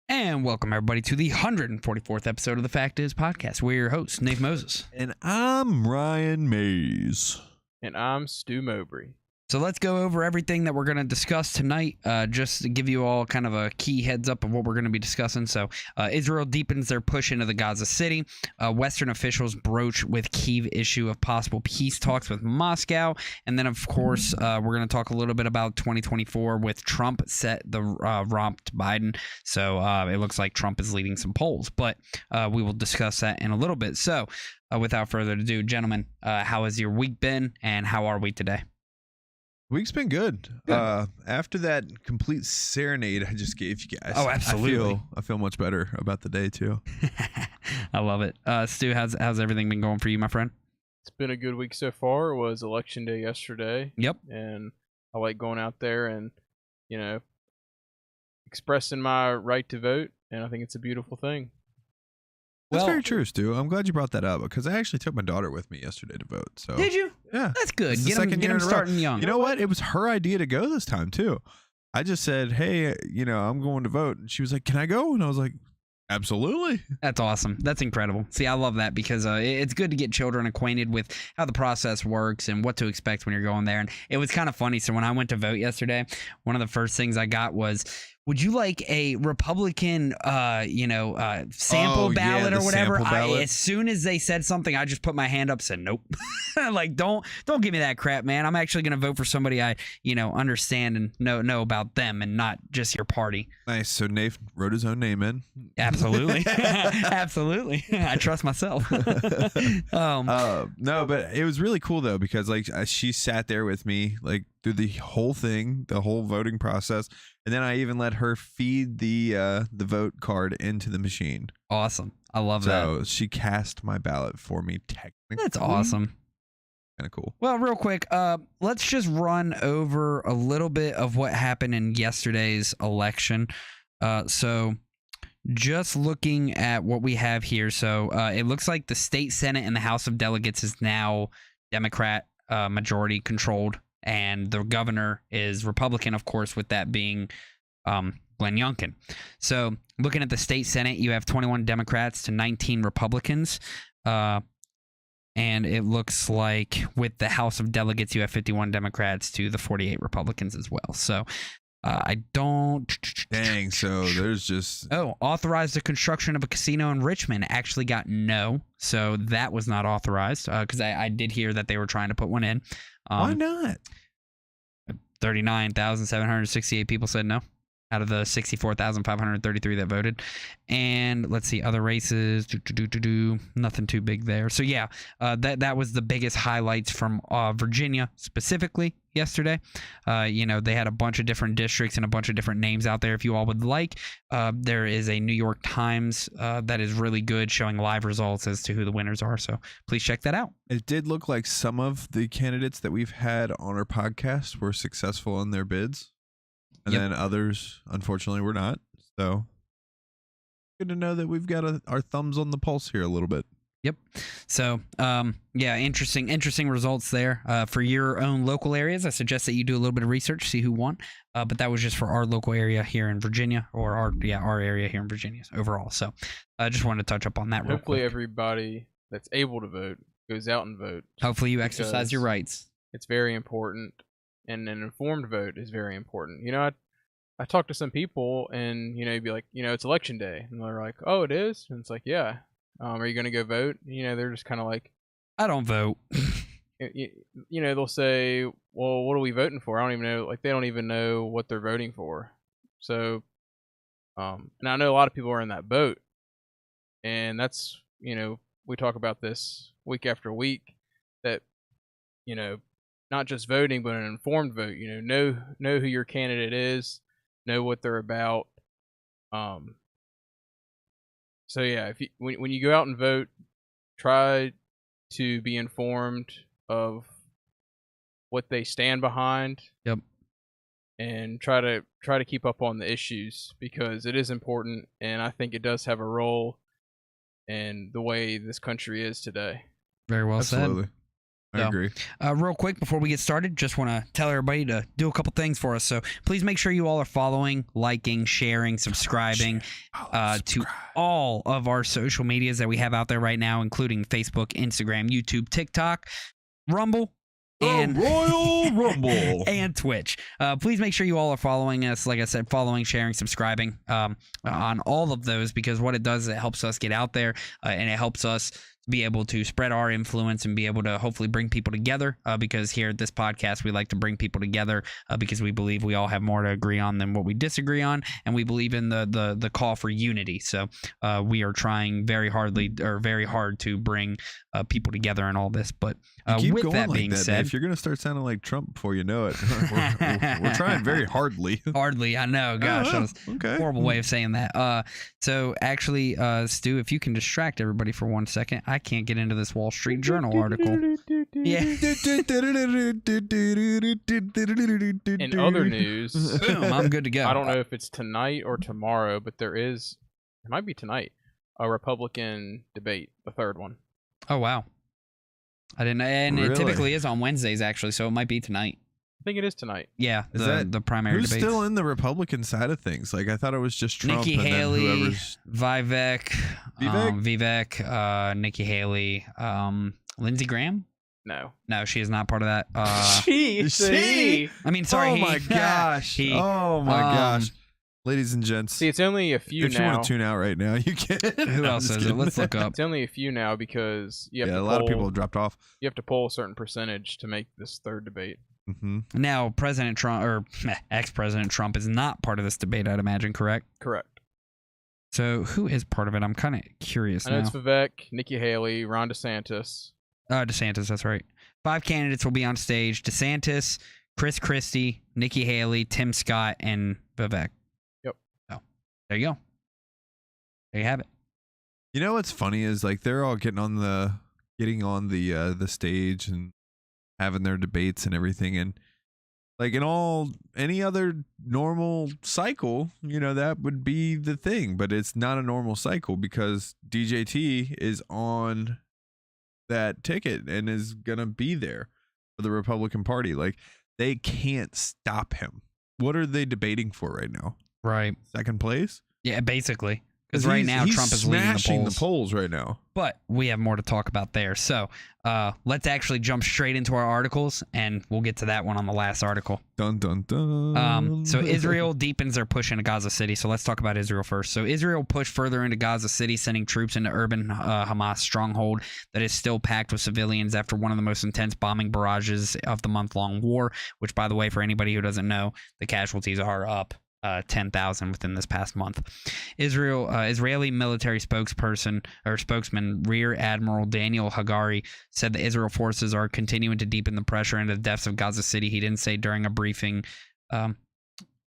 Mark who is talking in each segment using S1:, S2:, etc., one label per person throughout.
S1: And welcome everybody to the 144th episode of the Fact Is podcast. We're your hosts, Nate Moses.
S2: And I'm Ryan Mays.
S3: And I'm Stu Mowbray.
S1: So let's go over everything that we're going to discuss tonight, just to give you all kind of a key heads up of what we're going to be discussing. So Israel deepens their push into the Gaza City. Western officials broach with Kyiv issue of possible peace talks with Moscow. And then, of course, we're going to talk a little bit about 2024 with Trump set the romp to Biden. So it looks like Trump is leading some polls, but we will discuss that in a little bit. So without further ado, gentlemen, how has your week been and how are we today?
S2: Week's been good. After that complete serenade I just gave you guys.
S1: Oh, absolutely.
S2: I feel much better about the day too.
S1: I love it. Stu, how's everything been going for you, my friend?
S3: It's been a good week so far. It was election day yesterday.
S1: Yep.
S3: And I like going out there and, expressing my right to vote. And I think it's a beautiful thing.
S2: That's
S1: Well,
S2: very true, Stu. I'm glad you brought that up because I actually took my daughter with me yesterday to vote. So
S1: did you?
S2: Yeah.
S1: That's good.
S2: It's the
S1: Get
S2: second year
S1: them
S2: in a row.
S1: starting young.
S2: You know what? It was her idea to go this time too. I just said, "Hey, I'm going to vote," and she was like, "Can I go?" And I was like, "Absolutely."
S1: That's awesome. That's incredible. See, I love that because it's good to get children acquainted with how the process works and what to expect when you're going there. And it was kind of funny. So when I went to vote yesterday, one of the first things I got was, would you like a Republican, sample ballot or
S2: the
S1: whatever?
S2: sample ballot.
S1: As soon as they said something, I just put my hand up, said nope. Like, don't give me that crap, man. I'm actually going to vote for somebody I, understand and know about them and not just your party.
S2: Nice. So Nate wrote his own name in.
S1: Absolutely, absolutely. I trust myself.
S2: No, but it was really cool though because she sat there with me through the whole thing, the whole voting process, and then I even let her feed the vote card into the machine.
S1: Awesome. I love that.
S2: So she cast my ballot for me. Technically,
S1: That's awesome.
S2: Kind of cool.
S1: Well, real quick, let's just run over a little bit of what happened in yesterday's election. So just looking at what we have here. So it looks like the state Senate and the House of Delegates is now Democrat majority controlled, and the governor is Republican, of course, with that being Glenn Youngkin. So looking at the state Senate, you have 21 Democrats to 19 Republicans. And it looks like with the House of Delegates, you have 51 Democrats to the 48 Republicans as well. So I don't...
S2: Dang, so there's just...
S1: authorized the construction of a casino in Richmond. Actually got no. So that was not authorized because I did hear that they were trying to put one in.
S2: Why not?
S1: 39,768 people said no out of the 64,533 that voted. And let's see, other races, nothing too big there. So yeah, that was the biggest highlights from Virginia specifically yesterday. They had a bunch of different districts and a bunch of different names out there. If you all would like, there is a New York Times that is really good, showing live results as to who the winners are. So please check that out.
S2: It did look like some of the candidates that we've had on our podcast were successful in their bids. And then others, unfortunately, were not. So good to know that we've got our thumbs on the pulse here a little bit.
S1: Yep. So, interesting results there. For your own local areas, I suggest that you do a little bit of research, see who won. But that was just for our local area here in Virginia, or our area here in Virginia overall. So, I just wanted to touch up on that real quick.
S3: Hopefully everybody that's able to vote goes out and vote.
S1: Hopefully you exercise your rights.
S3: It's very important. And an informed vote is very important. I talk to some people and, you'd be like, it's election day. And they're like, oh, it is? And it's like, yeah. Are you going to go vote? They're just kind of like,
S1: I don't vote.
S3: They'll say, well, what are we voting for? I don't even know. They don't even know what they're voting for. So, and I know a lot of people are in that boat. And that's, we talk about this week after week that, not just voting, but an informed vote. Know who your candidate is, know what they're about. So yeah, when you go out and vote, try to be informed of what they stand behind.
S1: Yep.
S3: And try to keep up on the issues because it is important, and I think it does have a role in the way this country is today.
S1: Very well
S2: Absolutely.
S1: said.
S2: I
S1: So,
S2: agree.
S1: Real quick before we get started, just want to tell everybody to do a couple things for us. So please make sure you all are following, liking, sharing, subscribing to all of our social medias that we have out there right now, including Facebook, Instagram, YouTube, TikTok, Rumble, and
S2: Royal Rumble.
S1: and Twitch. Please make sure you all are following us. Like I said, following, sharing, subscribing on all of those, because what it does is it helps us get out there and it helps us be able to spread our influence and be able to hopefully bring people together, because here at this podcast we like to bring people together because we believe we all have more to agree on than what we disagree on, and we believe in the call for unity. So we are trying very hard to bring people together and all this. But
S2: Keep
S1: with
S2: going
S1: that
S2: like
S1: being
S2: that,
S1: said,
S2: Dave. You're gonna start sounding like Trump before you know it. we're trying very hardly.
S1: hardly, I know, gosh, that was
S2: Okay.
S1: horrible way of saying that. So actually, Stu, if you can distract everybody for 1 second, I can't get into this Wall Street Journal article. Yeah.
S3: In other news,
S1: Boom, I'm good to go.
S3: I don't know if it's tonight or tomorrow, but it might be tonight, a Republican debate, the third one.
S1: Oh wow, I didn't. And
S2: Really?
S1: it typically is on Wednesdays, actually, so it might be tonight.
S3: I think it is tonight.
S1: Yeah,
S2: Is that-
S1: the primary
S2: Who's
S1: debates.
S2: still in the Republican side of things? Like I thought it was just Trump
S1: Nikki
S2: and
S1: Haley,
S2: then whoever's.
S1: Vivek, Nikki Haley, Lindsey Graham. No, she is not part of that.
S3: See,
S1: I mean, sorry.
S2: Oh my gosh!
S1: he-
S2: Oh my
S1: um,
S2: gosh! Ladies and gents,
S3: see, it's only a few
S2: if you
S3: now.
S2: want to tune out right now, you can.
S1: Who
S2: I'm
S1: else
S2: just
S1: is it?
S2: kidding.
S1: Let's look up.
S3: It's only a few now because you have
S2: Yeah,
S3: to
S2: a lot of
S3: poll-
S2: people have dropped off.
S3: You have to poll a certain percentage to make this third debate.
S2: Hmm.
S1: Now, President Trump, or ex-President Trump, is not part of this debate, I'd imagine, correct?
S3: Correct.
S1: So who is part of it? I'm kind of curious
S3: I know
S1: now.
S3: it's Vivek, Nikki Haley, Ron DeSantis.
S1: DeSantis, that's right. 5 candidates will be on stage: DeSantis, Chris Christie, Nikki Haley, Tim Scott, and Vivek.
S3: Yep.
S1: So there you go. There you have it.
S2: You know what's funny is like they're all getting on the stage and having their debates and everything, and like in any other normal cycle, you know, that would be the thing, but it's not a normal cycle because DJT is on that ticket and is gonna be there for the Republican Party. Like they can't stop him. What are they debating for right now?
S1: Right.
S2: Second place?
S1: Yeah, basically. Because right now
S2: he's
S1: Trump is leading the
S2: smashing
S1: polls.
S2: right now.
S1: But we have more to talk about there. So let's actually jump straight into our articles, and we'll get to that one on the last article.
S2: Dun dun dun.
S1: So Israel deepens their push into Gaza City. So let's talk about Israel first. So Israel pushed further into Gaza City, sending troops into urban Hamas stronghold that is still packed with civilians after one of the most intense bombing barrages of the month-long war, which, by the way, for anybody who doesn't know, the casualties are up 10,000 within this past month. Israeli military spokesman Rear Admiral Daniel Hagari said the Israel forces are continuing to deepen the pressure into the depths of Gaza City. He didn't say during a briefing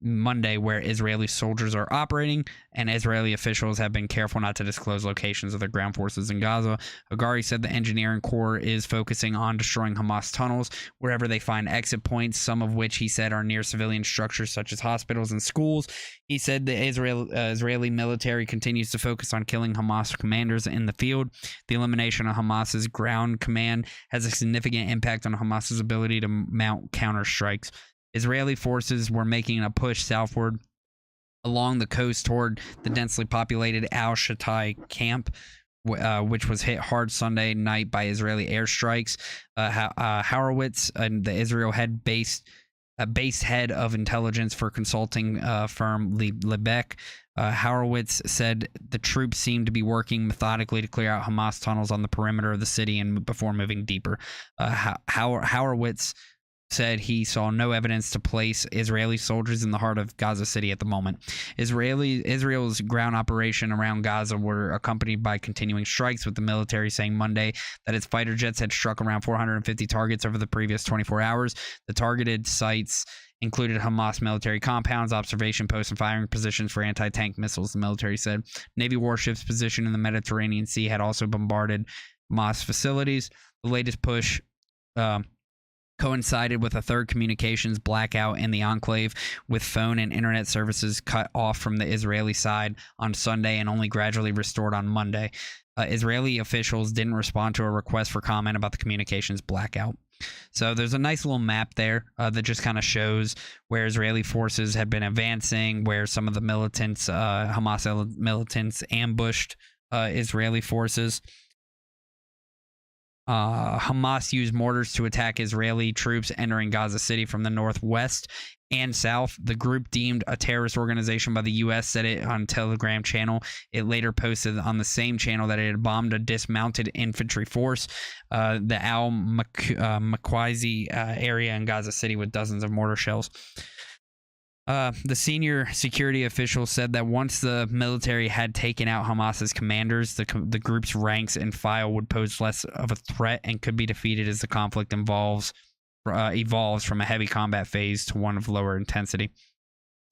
S1: Monday where Israeli soldiers are operating, and Israeli officials have been careful not to disclose locations of their ground forces in Gaza. Hagari said the engineering corps is focusing on destroying Hamas tunnels wherever they find exit points, some of which he said are near civilian structures such as hospitals and schools. He said the Israeli military continues to focus on killing Hamas commanders in the field. The elimination of Hamas's ground command has a significant impact on Hamas's ability to mount counterstrikes. Israeli forces were making a push southward along the coast toward the densely populated Al-Shatai camp, which was hit hard Sunday night by Israeli airstrikes. Horowitz, the Israel based head of intelligence for consulting firm Lebeck, Horowitz said the troops seemed to be working methodically to clear out Hamas tunnels on the perimeter of the city and before moving deeper. Horowitz said he saw no evidence to place Israeli soldiers in the heart of Gaza City at the moment. Israel's ground operation around Gaza were accompanied by continuing strikes, with the military saying Monday that its fighter jets had struck around 450 targets over the previous 24 hours. The targeted sites included Hamas military compounds, observation posts, and firing positions for anti-tank missiles, the military said. Navy warships positioned in the Mediterranean Sea had also bombarded Hamas facilities. The latest push coincided with a third communications blackout in the enclave, with phone and internet services cut off from the Israeli side on Sunday and only gradually restored on Monday. Israeli officials didn't respond to a request for comment about the communications blackout. So there's a nice little map there that just kind of shows where Israeli forces had been advancing, where some of the militants, Hamas militants, ambushed Israeli forces. Hamas used mortars to attack Israeli troops entering Gaza City from the northwest and south. The group, deemed a terrorist organization by the U.S., said it on Telegram channel. It later posted on the same channel that it had bombed a dismounted infantry force, the Al-Makwazi area in Gaza City, with dozens of mortar shells. The senior security official said that once the military had taken out Hamas's commanders, the group's ranks and file would pose less of a threat and could be defeated as the conflict evolves from a heavy combat phase to one of lower intensity.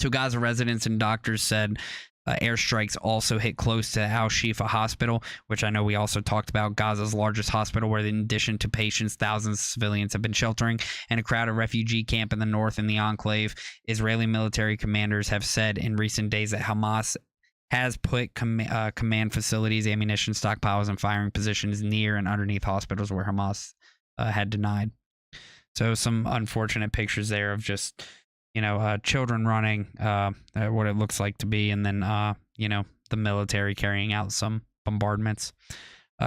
S1: Two Gaza residents and doctors said airstrikes also hit close to Al Shifa Hospital, which I know we also talked about, Gaza's largest hospital, where in addition to patients, thousands of civilians have been sheltering, and a crowded refugee camp in the north in the enclave. Israeli military commanders have said in recent days that Hamas has put command facilities, ammunition stockpiles, and firing positions near and underneath hospitals where Hamas had denied. So some unfortunate pictures there of just children running, what it looks like to be, and then, the military carrying out some bombardments.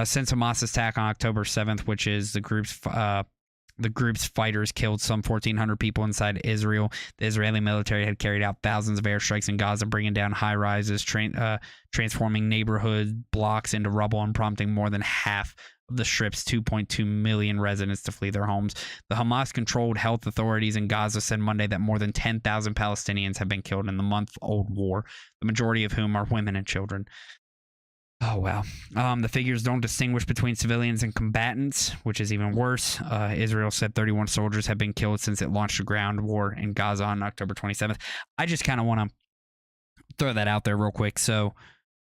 S1: Since Hamas's attack on October 7th, which is the group's fighters killed some 1,400 people inside Israel, the Israeli military had carried out thousands of airstrikes in Gaza, bringing down high-rises, transforming neighborhood blocks into rubble, and prompting more than half of the Strip's 2.2 million residents to flee their homes. The Hamas-controlled health authorities in Gaza said Monday that more than 10,000 Palestinians have been killed in the month-old war, the majority of whom are women and children. Oh, wow. The figures don't distinguish between civilians and combatants, which is even worse. Israel said 31 soldiers have been killed since it launched a ground war in Gaza on October 27th. I just kind of want to throw that out there real quick. So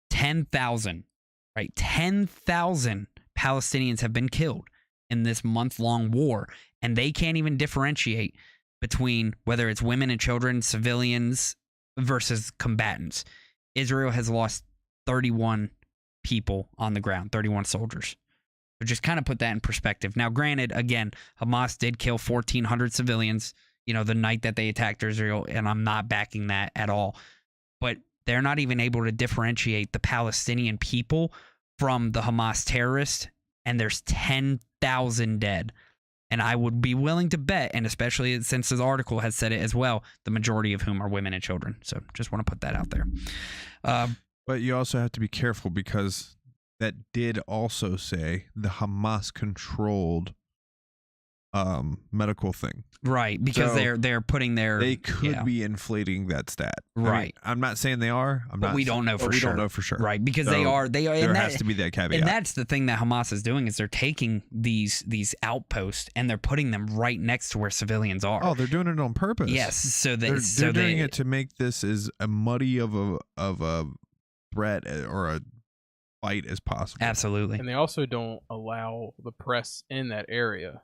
S1: 10,000, right? 10,000 Palestinians have been killed in this month-long war, and they can't even differentiate between whether it's women and children, civilians versus combatants. Israel has lost 31 people on the ground, 31 soldiers. So just kind of put that in perspective. Now, granted, again, Hamas did kill 1,400 civilians, the night that they attacked Israel, and I'm not backing that at all. But they're not even able to differentiate the Palestinian people from the Hamas terrorists, and there's 10,000 dead. And I would be willing to bet, and especially since this article has said it as well, the majority of whom are women and children. So just want to put that out there.
S2: But you also have to be careful, because that did also say the Hamas controlled medical thing.
S1: Right, because
S2: So
S1: they're putting their...
S2: They could be inflating that stat.
S1: Right.
S2: I'm not saying they are.
S1: But we don't know for sure.
S2: We don't know for sure.
S1: Right, because
S2: So
S1: they are.
S2: There has to be that caveat.
S1: And that's the thing that Hamas is doing, is they're taking these outposts and they're putting them right next to where civilians are.
S2: Oh, they're doing it on purpose.
S1: Yes, so
S2: They're doing it to make this as a muddy of a threat or a fight as possible.
S1: Absolutely.
S3: And they also don't allow the press in that area.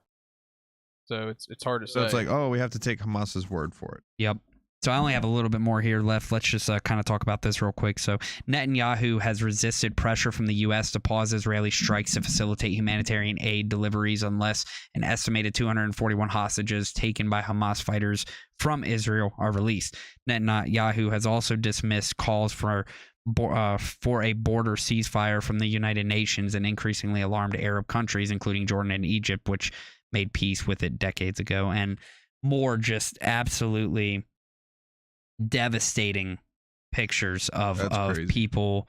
S3: So it's hard to say.
S2: So it's like, oh, we have to take Hamas's word for it.
S1: Yep. So I only have a little bit more here left. Let's just kind of talk about this real quick. So Netanyahu has resisted pressure from the U.S. to pause Israeli strikes to facilitate humanitarian aid deliveries unless an estimated 241 hostages taken by Hamas fighters from Israel are released. Netanyahu has also dismissed calls for a border ceasefire from the United Nations and increasingly alarmed Arab countries, including Jordan and Egypt, which made peace with it decades ago. And more just absolutely devastating pictures of people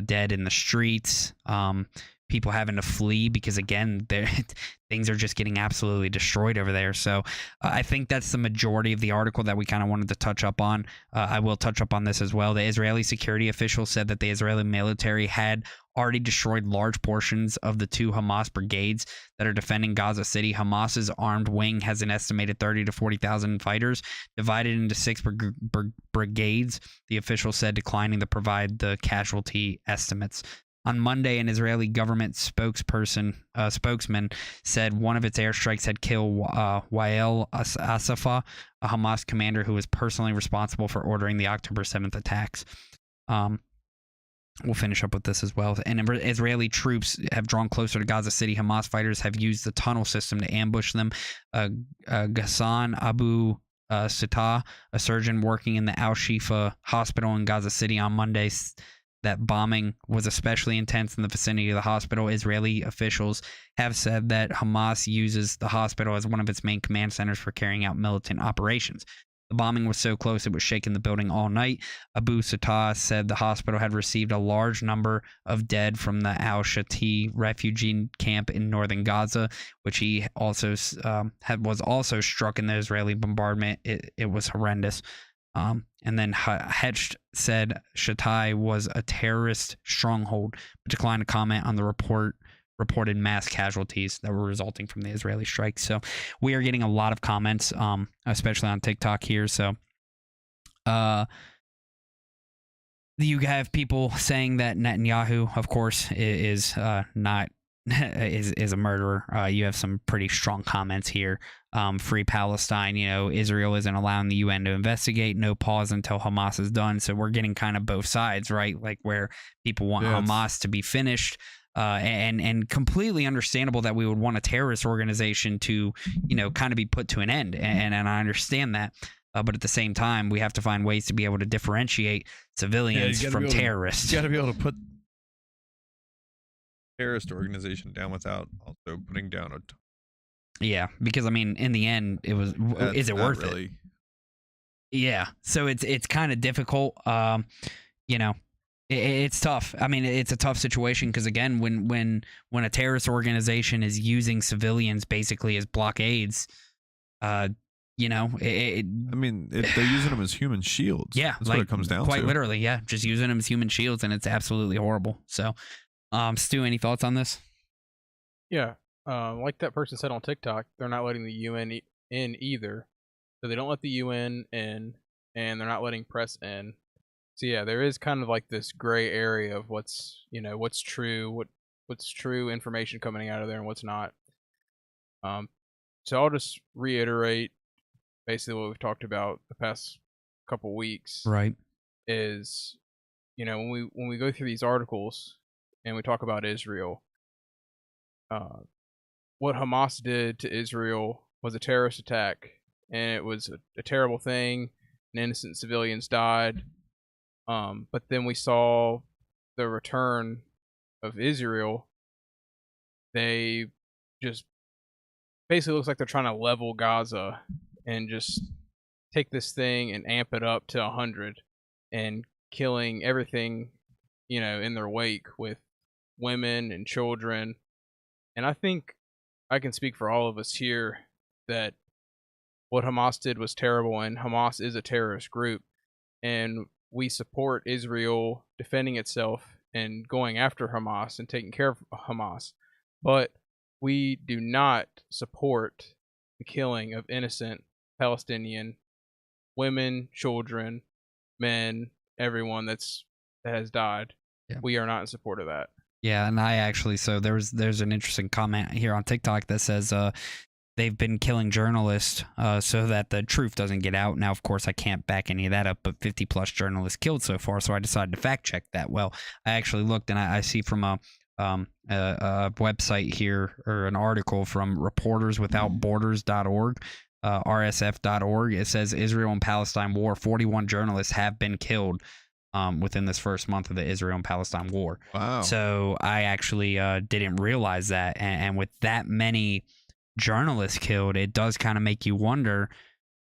S1: dead in the streets, people having to flee because, again, things are just getting absolutely destroyed over there. So I think that's the majority of the article that we kind of wanted to touch up on. I will touch up on this as well. The Israeli security official said that the Israeli military had already destroyed large portions of the two Hamas brigades that are defending Gaza City. Hamas's armed wing has an estimated 30 to 40,000 fighters divided into 6 brigades, the official said, declining to provide the casualty estimates. On Monday, an Israeli government spokesman said one of its airstrikes had killed Wael Asafa, a Hamas commander who was personally responsible for ordering the October 7th attacks. We'll finish up with this as well. And Israeli troops have drawn closer to Gaza City. Hamas fighters have used the tunnel system to ambush them. Ghassan Abu Sittah, a surgeon working in the Al-Shifa hospital in Gaza City on Monday, that bombing was especially intense in the vicinity of the hospital. Israeli officials have said that Hamas uses the hospital as one of its main command centers for carrying out militant operations. The bombing was so close it was shaking the building all night. Abu Sittah said the hospital had received a large number of dead from the Al-Shati refugee camp in northern Gaza, which he also was also struck in the Israeli bombardment. It was horrendous. And then Hecht said Shatai was a terrorist stronghold, but declined to comment on the reported mass casualties that were resulting from the Israeli strikes. So we are getting a lot of comments, especially on TikTok here. So you have people saying that Netanyahu, of course, is not is a murderer. You have some pretty strong comments here. Free Palestine, Israel isn't allowing the UN to investigate, no pause until Hamas is done. So we're getting kind of both sides, right? Like where people want Hamas to be finished, and completely understandable that we would want a terrorist organization to, kind of be put to an end. And I understand that. But at the same time, we have to find ways to be able to differentiate civilians from terrorists.
S2: You got to be able to put terrorist organization down without also putting down a
S1: yeah, because I mean, in the end, is it worth it? Yeah, so it's kind of difficult. It's tough. I mean, it's a tough situation because again, when a terrorist organization is using civilians basically as blockades, they're using
S2: them as human shields.
S1: Yeah,
S2: that's what it comes down to.
S1: Quite literally, yeah, just using them as human shields, and it's absolutely horrible. So, Stu, any thoughts on this?
S3: Yeah. Like that person said on TikTok, they're not letting the UN in either. So they don't let the UN in, and they're not letting press in. So yeah, there is kind of like this gray area of what's true, what's true information coming out of there and what's not. So I'll just reiterate basically what we've talked about the past couple weeks.
S1: Right.
S3: Is when we go through these articles and we talk about Israel, what Hamas did to Israel was a terrorist attack, and it was a terrible thing, and innocent civilians died. But then we saw the return of Israel. They just basically looks like they're trying to level Gaza and just take this thing and amp it up to 100 and killing everything, in their wake with women and children. And I think I can speak for all of us here that what Hamas did was terrible, and Hamas is a terrorist group, and we support Israel defending itself and going after Hamas and taking care of Hamas, but we do not support the killing of innocent Palestinian women, children, men, everyone that has died. Yeah. We are not in support of that.
S1: Yeah, and I actually, so there's an interesting comment here on TikTok that says they've been killing journalists so that the truth doesn't get out. Now, of course, I can't back any of that up, but 50 plus journalists killed so far, so I decided to fact check that. Well, I actually looked, and I see from a website here, or an article from reporterswithoutborders.org, rsf.org. It says Israel and Palestine war, 41 journalists have been killed within this first month of the Israel and Palestine war.
S2: Wow.
S1: So I actually didn't realize that. And with that many journalists killed, it does kind of make you wonder,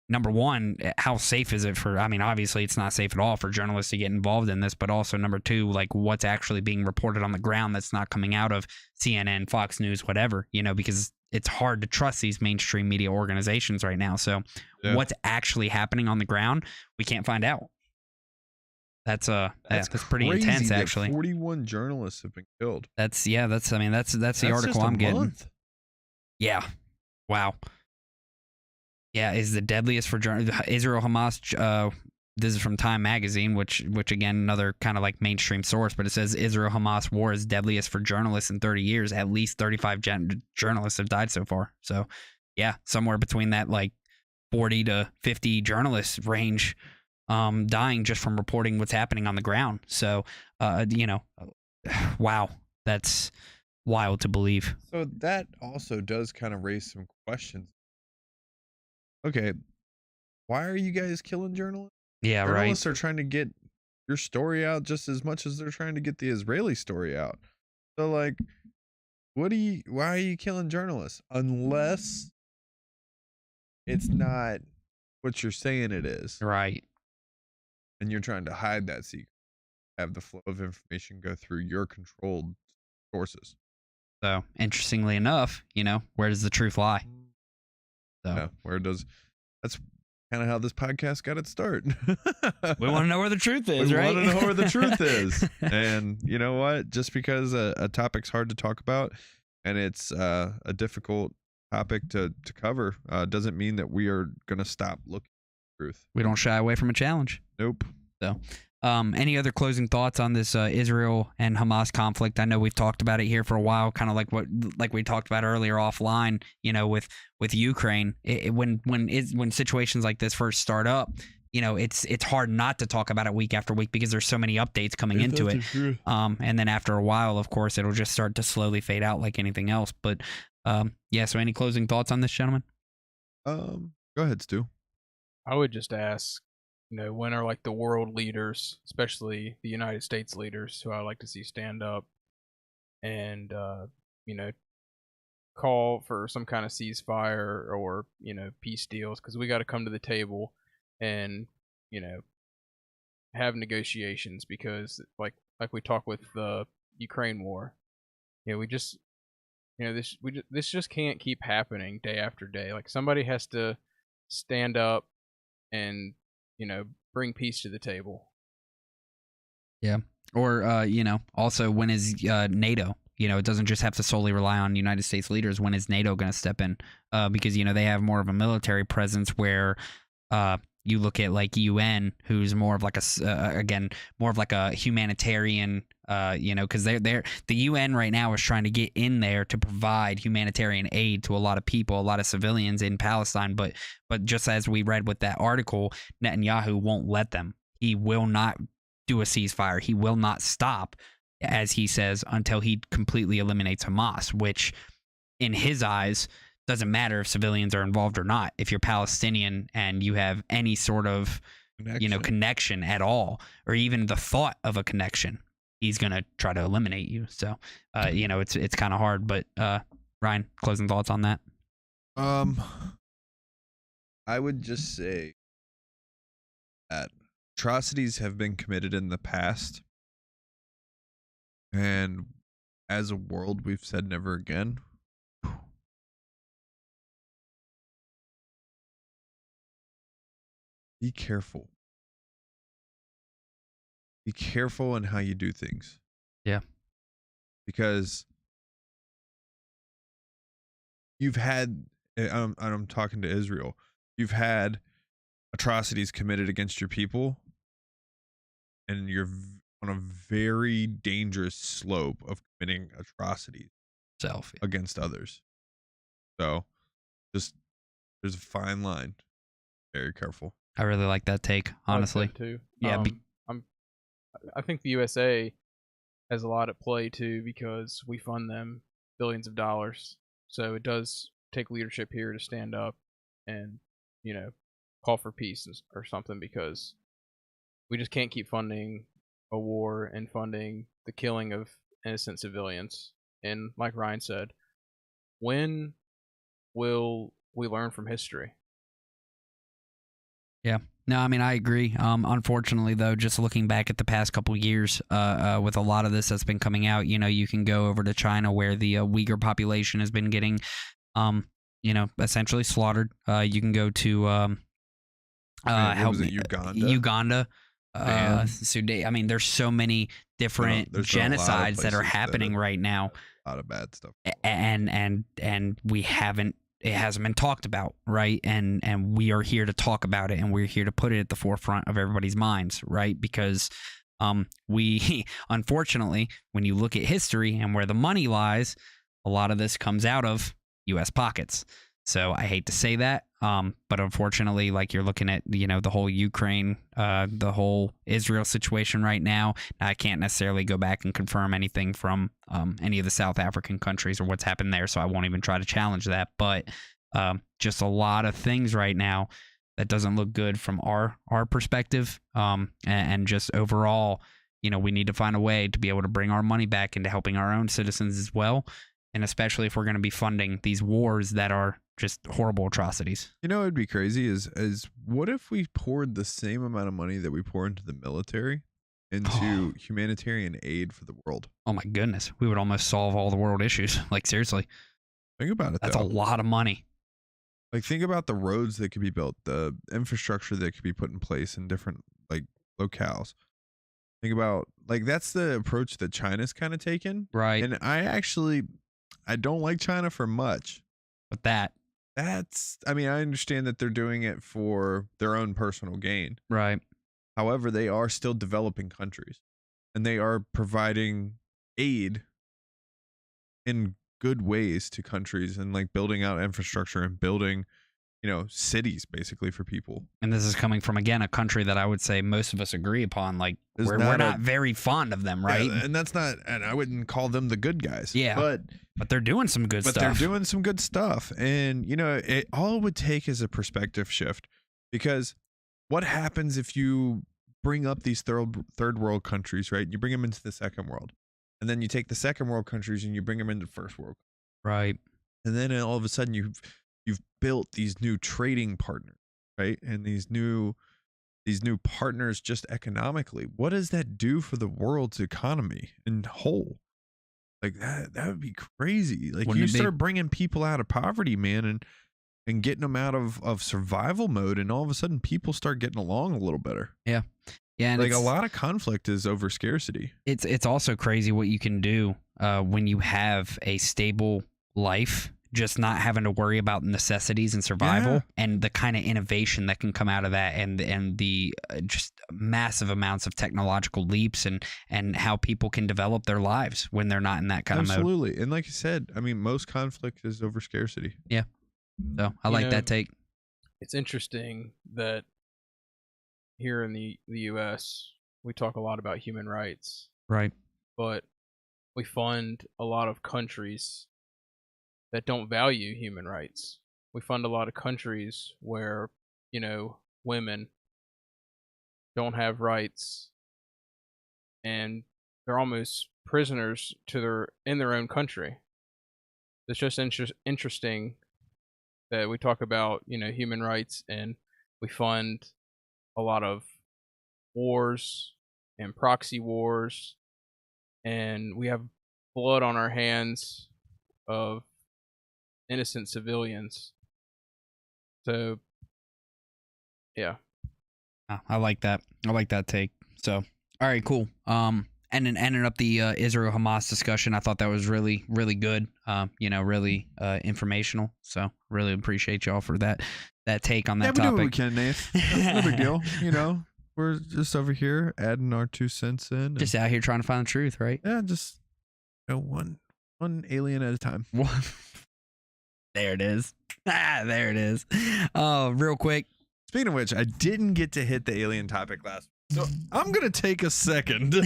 S1: number one, how safe is it for, obviously it's not safe at all for journalists to get involved in this, but also number two, like what's actually being reported on the ground that's not coming out of CNN, Fox News, whatever, because it's hard to trust these mainstream media organizations right now. So what's actually happening on the ground, we can't find out. That's pretty intense, actually.
S2: 41 journalists have been killed.
S1: That's the article I'm getting.
S2: Month.
S1: Yeah. Wow. Yeah, is the deadliest for Israel Hamas this is from Time Magazine, which again, another kind of like mainstream source, but it says Israel-Hamas war is deadliest for journalists in 30 years. At least 35 journalists have died so far. So, yeah, somewhere between that like 40 to 50 journalists range dying just from reporting what's happening on the ground. So, wow, that's wild to believe.
S2: So that also does kind of raise some questions. Okay, why are you guys killing journalists?
S1: Yeah,
S2: Journalists
S1: right.
S2: are trying to get your story out just as much as they're trying to get the Israeli story out. So like, why are you killing journalists? Unless it's not what you're saying it is.
S1: Right.
S2: And you're trying to hide that secret. Have the flow of information go through your controlled sources.
S1: So, interestingly enough, where does the truth lie? So,
S2: Yeah, that's kind of how this podcast got its start.
S1: we want to know where the truth is,
S2: we
S1: right?
S2: want to know where the truth is. And you know what? Just because a topic's hard to talk about and it's a difficult topic to cover doesn't mean that we are going to stop looking for truth.
S1: We don't shy away from a challenge.
S2: Nope.
S1: So, any other closing thoughts on this Israel and Hamas conflict? I know we've talked about it here for a while, kind of like we talked about earlier offline. With Ukraine, when situations like this first start up, it's hard not to talk about it week after week because there's so many updates coming into it. And then after a while, of course, it'll just start to slowly fade out like anything else. But yeah. So, any closing thoughts on this, gentlemen?
S2: Go ahead, Stu.
S3: I would just ask, when are like the world leaders, especially the United States leaders, who I like to see stand up and call for some kind of ceasefire or peace deals, because we got to come to the table and have negotiations, because like we talk with the Ukraine war, we just this just can't keep happening day after day. Like, somebody has to stand up and bring peace to the table.
S1: Yeah. Or also, when is NATO? It doesn't just have to solely rely on United States leaders. When is NATO going to step in? Because they have more of a military presence, where you look at like UN, who's more of like a humanitarian. Because the UN right now is trying to get in there to provide humanitarian aid to a lot of people, a lot of civilians in Palestine. But just as we read with that article, Netanyahu won't let them. He will not do a ceasefire. He will not stop, as he says, until he completely eliminates Hamas, which in his eyes doesn't matter if civilians are involved or not. If you're Palestinian and you have any sort of connection at all, or even the thought of a connection, he's going to try to eliminate you. So, it's kind of hard. But Ryan, closing thoughts on that?
S2: I would just say that atrocities have been committed in the past, and as a world, we've said never again. Be careful. Be careful in how you do things.
S1: Yeah.
S2: Because you've had, I'm talking to Israel, you've had atrocities committed against your people, and you're on a very dangerous slope of committing atrocities against others. So just, there's a fine line. Very careful.
S1: I really like that take, honestly.
S3: Too.
S1: Yeah.
S3: I think the USA has a lot at play too, because we fund them billions of dollars. So it does take leadership here to stand up and, call for peace or something, because we just can't keep funding a war and funding the killing of innocent civilians. And like Ryan said, when will we learn from history?
S1: Yeah. No, I mean, I agree. Unfortunately, though, just looking back at the past couple years, with a lot of this that's been coming out, you can go over to China, where the Uyghur population has been getting, essentially slaughtered. You can go to Uganda. Sudan. I mean, there's so many different genocides that are happening right now.
S2: A lot of bad stuff.
S1: And we haven't it hasn't been talked about, right? And we are here to talk about it, and we're here to put it at the forefront of everybody's minds, right? Because we unfortunately, when you look at history and where the money lies, a lot of this comes out of U.S. pockets. So I hate to say that, but unfortunately, like you're looking at, the whole Ukraine, the whole Israel situation right now. I can't necessarily go back and confirm anything from any of the South African countries or what's happened there, so I won't even try to challenge that. But just a lot of things right now that doesn't look good from our perspective, and just overall, we need to find a way to be able to bring our money back into helping our own citizens as well, and especially if we're going to be funding these wars that are just horrible atrocities.
S2: What would be crazy is what if we poured the same amount of money that we pour into the military into humanitarian aid for the world?
S1: Oh my goodness, we would almost solve all the world issues. Like, seriously,
S2: think about it.
S1: That's a lot of money.
S2: Like, think about the roads that could be built, the infrastructure that could be put in place in different locales. Think about that's the approach that China's kind of taken,
S1: right?
S2: And I don't like China for much,
S1: but that's
S2: I understand that they're doing it for their own personal gain,
S1: right?
S2: However, they are still developing countries, and they are providing aid in good ways to countries, and building out infrastructure and building cities basically for people.
S1: And this is coming from, again, a country that I would say most of us agree upon. We're not very fond of them, right?
S2: Yeah, and that's not, and I wouldn't call them the good guys.
S1: Yeah, but they're doing some good stuff.
S2: But they're doing some good stuff, and it all it would take is a perspective shift. Because what happens if you bring up these third world countries, right? You bring them into the second world, and then you take the second world countries and you bring them into first world,
S1: right?
S2: And then all of a sudden you've built these new trading partners, right? And these new partners just economically. What does that do for the world's economy in whole? That would be crazy. You start bringing people out of poverty, man, and getting them out of survival mode, and all of a sudden people start getting along a little better.
S1: Yeah. And
S2: a lot of conflict is over scarcity.
S1: It's also crazy what you can do when you have a stable life, just not having to worry about necessities and survival, and the kind of innovation that can come out of that, and the just massive amounts of technological leaps, and how people can develop their lives when they're not in that kind of mode.
S2: Absolutely. And like you said, most conflict is over scarcity.
S1: Yeah. So I like that take.
S3: It's interesting that here in the U.S., we talk a lot about human rights.
S1: Right.
S3: But we fund a lot of countries that don't value human rights. We fund a lot of countries where, women don't have rights, and they're almost prisoners in their own country. It's just interesting that we talk about, human rights, and we fund a lot of wars and proxy wars, and we have blood on our hands of innocent civilians. So, yeah.
S1: I like that. I like that take. So, all right, cool. And then ending up the Israel-Hamas discussion, I thought that was really, really good. Really informational. So, really appreciate y'all for that take on that topic.
S2: Yeah, we do what we can, Nath. No big deal. We're just over here adding our 2 cents in.
S1: Just out here trying to find the truth, right?
S2: Yeah, just one alien at a time.
S1: There it is. There it is. Oh, real quick.
S2: Speaking of which, I didn't get to hit the alien topic last week, so I'm going to take a second. No,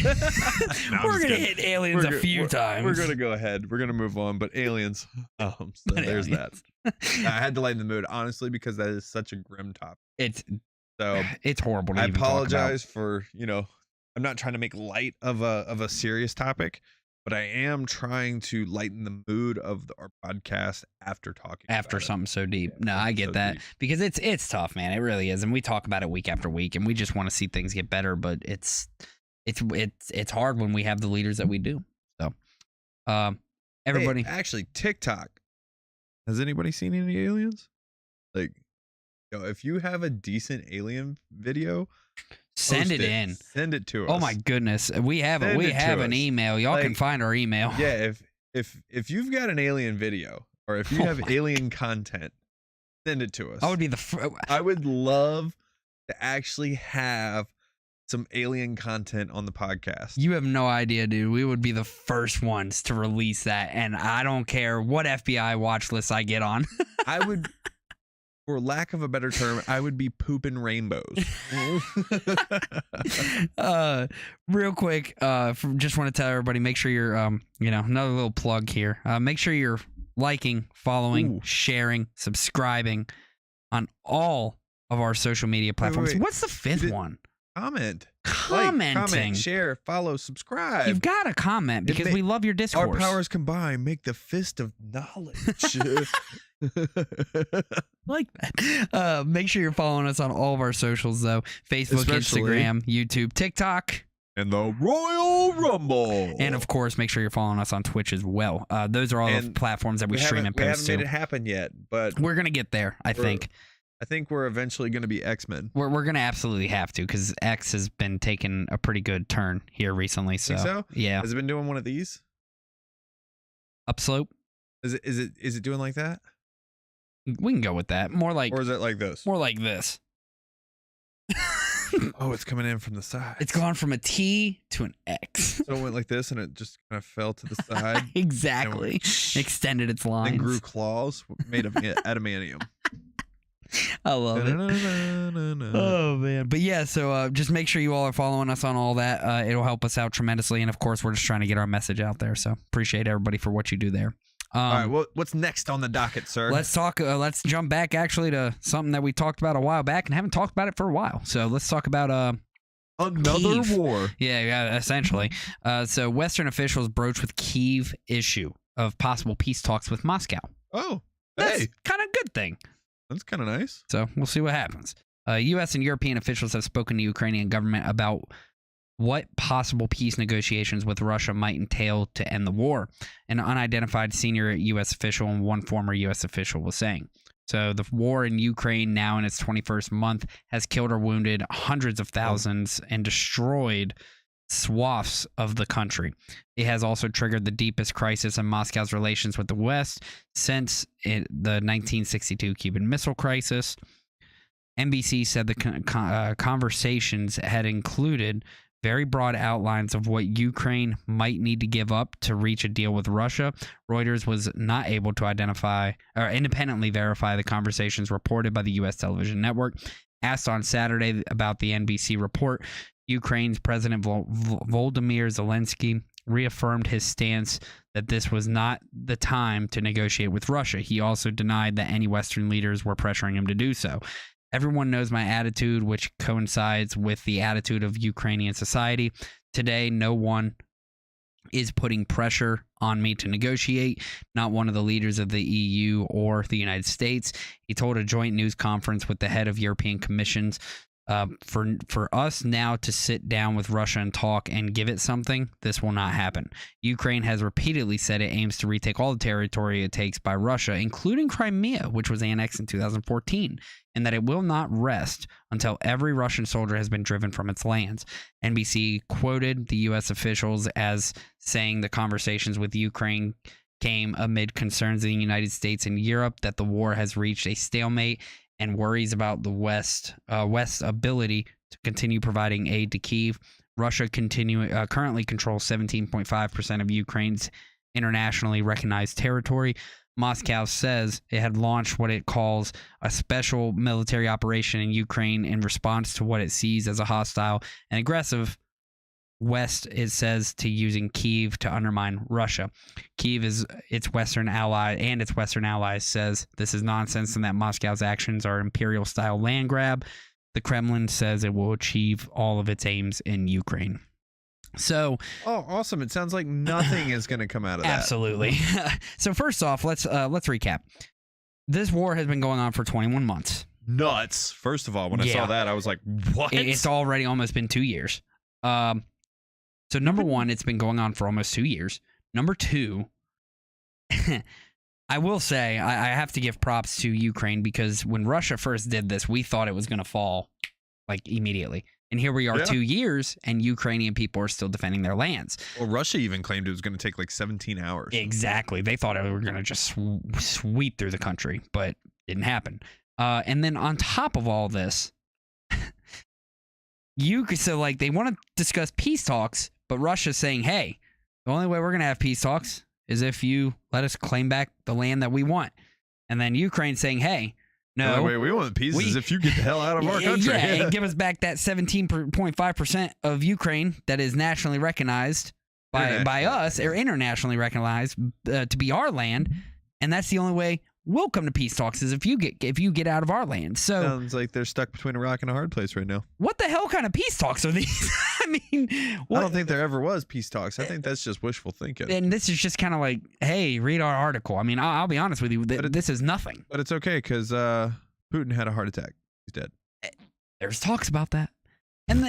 S1: we're going to hit aliens a few times.
S2: We're going to go ahead. We're going to move on, but aliens. So there's that. I had to lighten the mood, honestly, because that is such a grim topic.
S1: It's horrible to
S2: I
S1: even talk about.
S2: apologize for, I'm not trying to make light of a serious topic, but I am trying to lighten the mood of our podcast after
S1: something so deep.
S2: Yeah,
S1: no, I get
S2: so
S1: that
S2: deep.
S1: Because it's tough, man. It really is, and we talk about it week after week, and we just want to see things get better. But it's hard when we have the leaders that we do. So, everybody,
S2: hey, actually, TikTok. Has anybody seen any aliens? If you have a decent alien video,
S1: send it in.
S2: Send it to us.
S1: Oh my goodness, we have an email. Y'all can find our email.
S2: Yeah, if you've got an alien video, or if you
S1: Oh
S2: have
S1: my-
S2: alien content, send it to us.
S1: I would be the
S2: I would love to actually have some alien content on the podcast.
S1: You have no idea, dude. We would be the first ones to release that, and I don't care what FBI watch list I get on.
S2: I would, for lack of a better term, I would be pooping rainbows.
S1: Real quick, just want to tell everybody, make sure you're another little plug here. Make sure you're liking, following,
S2: Ooh.
S1: sharing, subscribing on all of our social media platforms.
S2: wait.
S1: What's the fifth
S2: did-
S1: one?
S2: Comment.
S1: Commenting.
S2: Like, comment, share, follow, subscribe.
S1: You've got to comment because
S2: ma-
S1: we love your discourse.
S2: Our powers combined make the fist of knowledge.
S1: Like that. Make sure you're following us on all of our socials, though. Facebook,
S2: Especially-
S1: Instagram, YouTube, TikTok.
S2: And the Royal Rumble.
S1: And of course, make sure you're following us on Twitch as well. Those are all the
S2: And
S1: platforms that we stream and
S2: we
S1: post
S2: haven't made
S1: to.
S2: it happen yet, but
S1: We're gonna get there, I think.
S2: I think we're eventually going to be X-Men.
S1: We're gonna absolutely have to because X has been taking a pretty good turn here recently. So,
S2: Think so?
S1: yeah,
S2: Has it been doing one of these?
S1: upslope.
S2: Is it doing like that?
S1: We can go with that. More like
S2: Or is it like this?
S1: this.
S2: Oh, it's coming in from the side.
S1: It's gone from a T to an X.
S2: So it went like this and it just kind of fell to the side.
S1: Exactly. Extended its lines.
S2: And grew claws made of adamantium.
S1: I love it. Oh man, but yeah, so just make sure you all are following us on all that. It'll help us out tremendously, and of course, we're just trying to get our message out there. So appreciate everybody for what you do there.
S2: All right, what's next on the docket, sir?
S1: Let's talk. Let's jump back actually to something that we talked about a while back and haven't talked about it for a while. So let's talk about
S2: another
S1: Kyiv.
S2: war.
S1: yeah, essentially. So Western officials broached with Kyiv issue of possible peace talks with Moscow.
S2: Oh,
S1: That's
S2: hey,
S1: kind of a good thing.
S2: that's kind of nice.
S1: So we'll see what happens. U.S. and European officials have spoken to Ukrainian government about what possible peace negotiations with Russia might entail to end the war. An unidentified senior U.S. official and one former U.S. official was saying. So the war in Ukraine, now in its 21st month, has killed or wounded hundreds of thousands and destroyed swaths of the country. It has also triggered the deepest crisis in Moscow's relations with the West since the 1962 Cuban Missile Crisis. NBC said the conversations had included very broad outlines of what Ukraine might need to give up to reach a deal with Russia. Reuters was not able to identify or independently verify the conversations reported by the U.S. television network. Asked on Saturday about the NBC report, Ukraine's President Volodymyr Zelensky reaffirmed his stance that this was not the time to negotiate with Russia. He also denied that any Western leaders were pressuring him to do so. Everyone knows my attitude, which coincides with the attitude of Ukrainian society. Today, no one is putting pressure on me to negotiate, not one of the leaders of the EU or the United States. He told a joint news conference with the head of European Commissions, for us now to sit down with Russia and talk and give it something, this will not happen. Ukraine has repeatedly said it aims to retake all the territory it takes by Russia, including Crimea, which was annexed in 2014, and that it will not rest until every Russian soldier has been driven from its lands. NBC quoted the U.S. officials as saying the conversations with Ukraine came amid concerns in the United States and Europe that the war has reached a stalemate and worries about the West's ability to continue providing aid to Kyiv. Russia currently controls 17.5% of Ukraine's internationally recognized territory. Moscow says it had launched what it calls a special military operation in Ukraine in response to what it sees as a hostile and aggressive West, it says, to using Kyiv to undermine Russia. Kyiv is its Western ally, and its Western allies says this is nonsense and that Moscow's actions are imperial-style land grab. The Kremlin says it will achieve all of its aims in Ukraine. So,
S2: oh, awesome! It sounds like nothing is going to come out of that.
S1: Absolutely. So first off, let's recap. This war has been going on for 21 months.
S2: Nuts! First of all, when I
S1: Yeah.
S2: saw that, I was like, "What?"
S1: It's already almost been 2 years. So number one, it's been going on for almost 2 years. Number two, I will say I have to give props to Ukraine because when Russia first did this, we thought it was going to fall like immediately. And here we are
S2: Yeah.
S1: 2 years, and Ukrainian people are still defending their lands.
S2: Well, Russia even claimed it was going to take like 17 hours.
S1: Exactly. They thought they were going to just sweep through the country, but didn't happen. And then on top of all this, they want to discuss peace talks, but Russia's saying, hey, the only way we're going to have peace talks is if you let us claim back the land that we want. And then Ukraine's saying, hey, no.
S2: The only way we want peace is if you get the hell out of our country.
S1: Yeah, and give us back that 17.5% of Ukraine that is nationally recognized by us, or internationally recognized to be our land. And that's the only way we'll come to peace talks is if you get out of our land. So
S2: Sounds like they're stuck between a rock and a hard place right now.
S1: what the hell kind of peace talks are these? I mean,
S2: I don't think there ever was peace talks. I think that's just wishful thinking.
S1: And this is just kind of like, hey, read our article. I mean, I'll be honest with you, this is nothing.
S2: But it's okay because Putin had a heart attack. He's dead.
S1: There's talks about that, and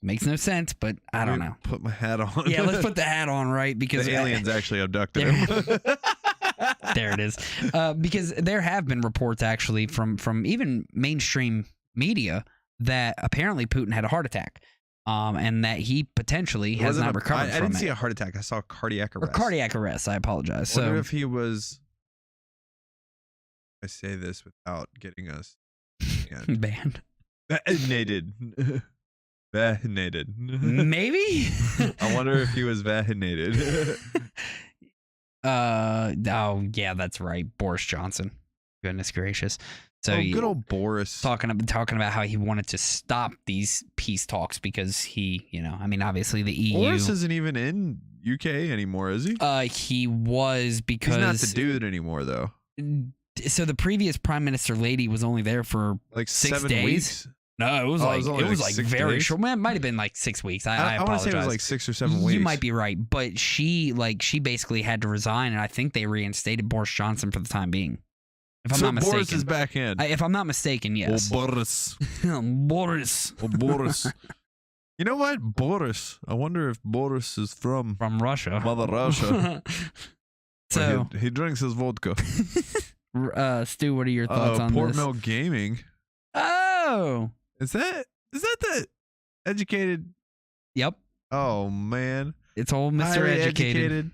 S1: makes no sense. But I don't know.
S2: Put my hat on.
S1: Yeah, let's put the hat on, right? Because
S2: the aliens actually abducted him.
S1: There it is. Because there have been reports actually from even mainstream media that apparently Putin had a heart attack, and that he potentially has not recovered from it.
S2: I didn't see a heart attack. I saw cardiac arrest.
S1: Or cardiac arrest. I apologize.
S2: I wonder
S1: So
S2: if he was. I say this without getting us
S1: banned.
S2: vaccinated. Vaccinated.
S1: Maybe.
S2: I wonder if he was vaccinated.
S1: Oh yeah, that's right. Boris Johnson. Goodness gracious. So
S2: good old Boris.
S1: talking about how he wanted to stop these peace talks because he, I mean, obviously the EU.
S2: Boris isn't even in UK anymore, is he?
S1: He was because
S2: He's not the dude anymore, though.
S1: So the previous prime minister lady was only there for
S2: Like
S1: 6
S2: 7
S1: days.
S2: weeks.
S1: No, it was
S2: only like 6
S1: very
S2: days?
S1: short. Man, it might have been like 6 weeks. I
S2: I want
S1: apologize.
S2: to say it was like 6 or 7 weeks.
S1: You might be right, but she basically had to resign, and I think they reinstated Boris Johnson for the time being. If I'm not mistaken.
S2: Boris is back in.
S1: If I'm not mistaken, yes.
S2: Oh, Boris.
S1: Boris.
S2: Oh, Boris. You know what? Boris. I wonder if Boris is from
S1: From Russia.
S2: Mother Russia.
S1: So,
S2: he drinks his vodka.
S1: Stu, what are your thoughts on
S2: Port
S1: this?
S2: Mill Gaming.
S1: Oh.
S2: Is that the educated?
S1: Yep.
S2: Oh man,
S1: It's old Mr.
S2: Highly
S1: Educated.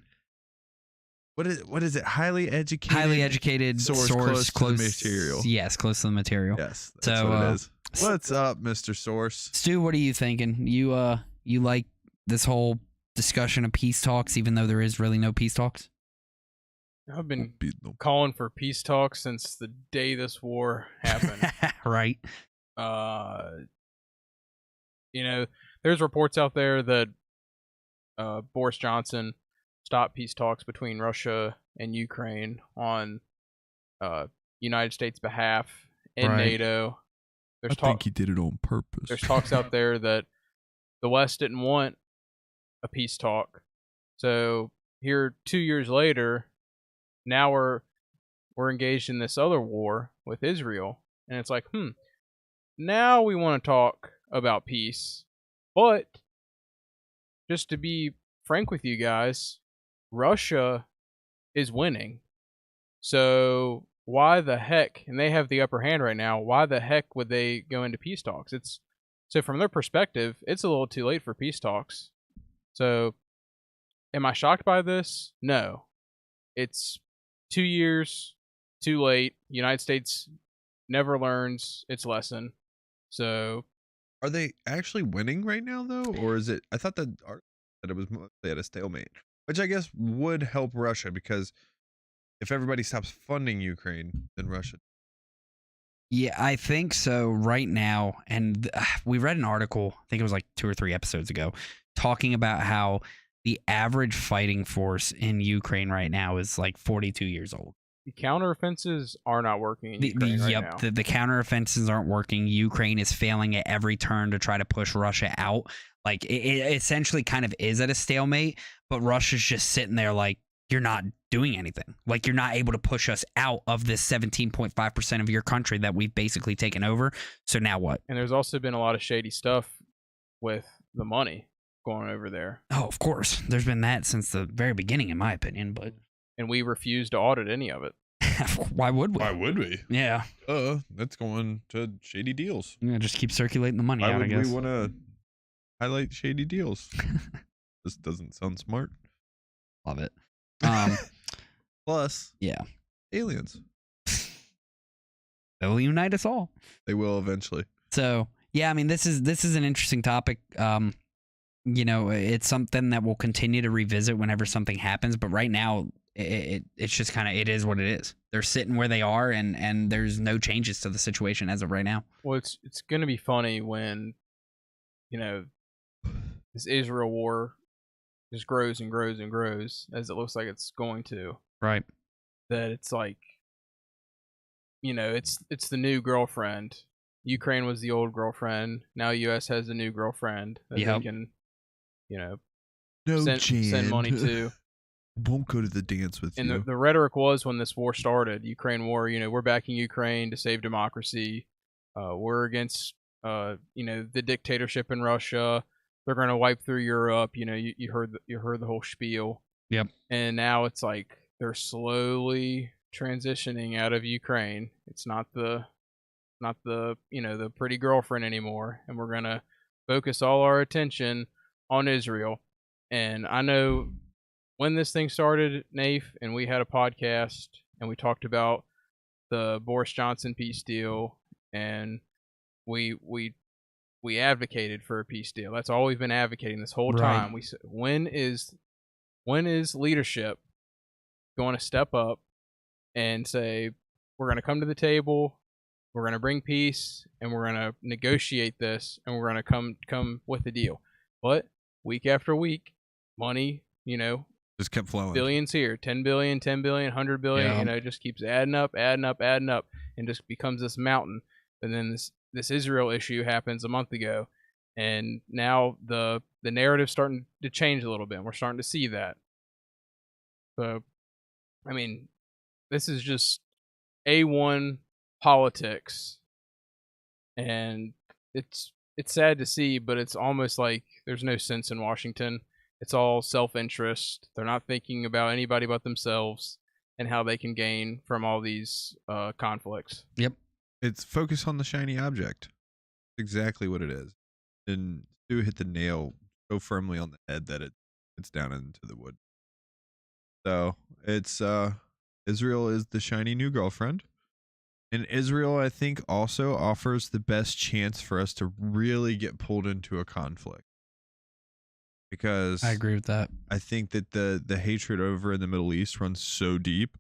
S2: What is it? Highly educated.
S1: Highly educated
S2: source close to the material.
S1: Yes, close to the material.
S2: Yes, that's
S1: So,
S2: what it is. What's up, Mr. Source?
S1: Stu, what are you thinking? You like this whole discussion of peace talks, even though there is really no peace talks?
S3: I've been calling for peace talks since the day this war happened.
S1: Right.
S3: There's reports out there that Boris Johnson stopped peace talks between Russia and Ukraine on United States' behalf in
S1: Right.
S3: NATO.
S2: I think he did it on purpose.
S3: There's talks out there that the West didn't want a peace talk. So here, 2 years later, now we're engaged in this other war with Israel, and it's like, now we want to talk about peace. But just to be frank with you guys, Russia is winning. So why the heck, and they have the upper hand right now, why the heck would they go into peace talks? So from their perspective, it's a little too late for peace talks. So am I shocked by this? No. It's 2 years too late. United States never learns its lesson. So
S2: Are they actually winning right now, though? Or is it? I thought that it was mostly at a stalemate, which I guess would help Russia because if everybody stops funding Ukraine, then Russia.
S1: Yeah, I think so right now. And we read an article, I think it was like 2 or 3 episodes ago, talking about how the average fighting force in Ukraine right now is like 42 years old.
S3: the counteroffensives are not working in Ukraine right now.
S1: The counteroffensives aren't working. Ukraine is failing at every turn to try to push Russia out. Like it essentially kind of is at a stalemate, but Russia's just sitting there like, you're not doing anything. Like you're not able to push us out of this 17.5% of your country that we've basically taken over. So now what?
S3: And there's also been a lot of shady stuff with the money going over there.
S1: Oh, of course. There's been that since the very beginning, in my opinion. But
S3: and we refuse to audit any of it.
S1: Why would we?
S2: Why would we?
S1: Yeah.
S2: That's going to shady deals.
S1: Yeah, just keep circulating the money
S2: Why
S1: out, I
S2: would
S1: guess.
S2: we want to highlight shady deals? This doesn't sound smart.
S1: Love it.
S2: Plus,
S1: Yeah.
S2: aliens.
S1: They'll unite us all.
S2: They will eventually.
S1: So yeah, I mean, this is an interesting topic. You know, it's something that we'll continue to revisit whenever something happens. But right now, it's just kind of, it is what it is. They're sitting where they are, and there's no changes to the situation as of right now.
S3: Well, it's going to be funny when, you know, this Israel war just grows and grows and grows, as it looks like it's going to.
S1: Right.
S3: That it's like, you know, it's the new girlfriend. Ukraine was the old girlfriend. Now U.S. has a new girlfriend that
S1: Yep.
S3: they can, you know,
S2: No,
S3: send money to.
S2: Won't go to the dance with
S3: And
S2: you.
S3: the rhetoric was, when this war started, Ukraine war, you know, we're backing Ukraine to save democracy. We're against, you know, the dictatorship in Russia. They're going to wipe through Europe. You know, you heard the whole spiel.
S1: Yep.
S3: And now it's like they're slowly transitioning out of Ukraine. It's not the you know, the pretty girlfriend anymore, and we're going to focus all our attention on Israel. And I know when this thing started, Naif, and we had a podcast and we talked about the Boris Johnson peace deal, and we advocated for a peace deal. That's all we've been advocating this whole
S1: Right.
S3: time. We said, when is leadership going to step up and say, we're going to come to the table, we're going to bring peace, and we're going to negotiate this, and we're going to come with a deal. But week after week, money, you know,
S2: Just kept flowing.
S3: billions here, 10 billion, 10 billion, 100 billion,
S1: Yeah.
S3: you know, it just keeps adding up, and just becomes this mountain. And then this Israel issue happens a month ago, and now the narrative's starting to change a little bit. We're starting to see that. So, I mean, this is just A1 politics, and it's sad to see, but it's almost like there's no sense in Washington. It's all self-interest. They're not thinking about anybody but themselves and how they can gain from all these conflicts.
S2: It's focus on the shiny object. Exactly what it is. And Stu hit the nail so firmly on the head that it's down into the wood. So it's Israel is the shiny new girlfriend. And Israel, I think, also offers the best chance for us to really get pulled into a conflict. Because
S1: I agree with that.
S2: I think that the hatred over in the Middle East runs so deep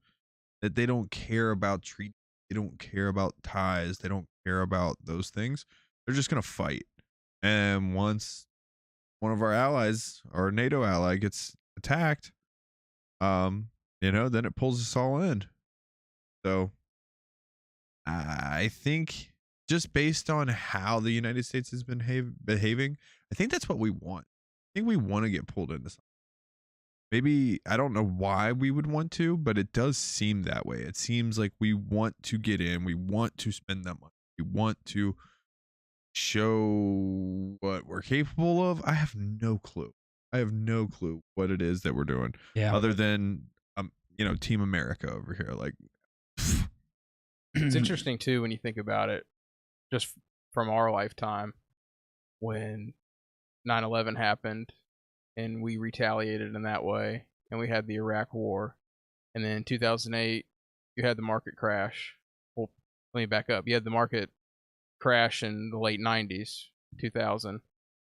S2: that they don't care about treaty. They don't care about ties. They don't care about those things. They're just going to fight. And once one of our allies, our NATO ally, gets attacked, you know, then it pulls us all in. So I think just based on how the United States has been behaving, I think that's what we want. I think we want to get pulled into something. Maybe, I don't know why we would want to, but it does seem that way. It seems like we want to get in. We want to spend that money. We want to show what we're capable of. I have no clue. I have no clue what it is that we're doing.
S1: Yeah.
S2: Other than, you know, Team America over here. Like,
S3: It's interesting too when you think about it, just from our lifetime, when 9/11 happened and we retaliated in that way, and we had the Iraq War, and then in 2008 you had the market crash. Well, let me back up. You had the market crash in the late 90s, 2000,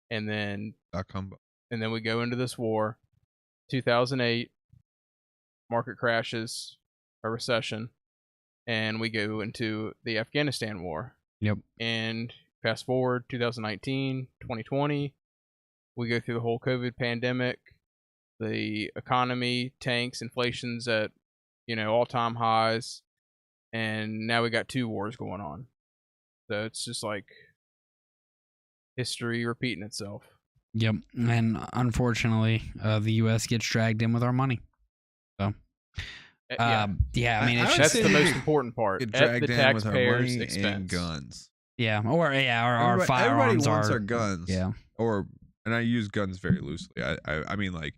S3: and then we go into this war. 2008 market crashes, a recession, and we go into the Afghanistan war.
S1: Yep.
S3: And fast forward 2019, 2020, we go through the whole COVID pandemic. The economy tanks, inflation's at, you know, all-time highs, and now we got 2 wars going on. So it's just like history repeating itself.
S1: Yep. And unfortunately, the U.S. gets dragged in with our money. So, yeah, I mean, it's
S2: I would
S1: just,
S3: That's
S2: say
S3: the most
S2: we
S3: important part.
S2: get
S3: At
S2: dragged
S3: the
S2: in with our
S3: taxpayers'
S2: money
S3: expense.
S2: and guns.
S1: yeah, our
S2: Everybody
S1: firearms
S2: wants
S1: are
S2: our guns.
S1: yeah,
S2: And I use guns very loosely. I mean, like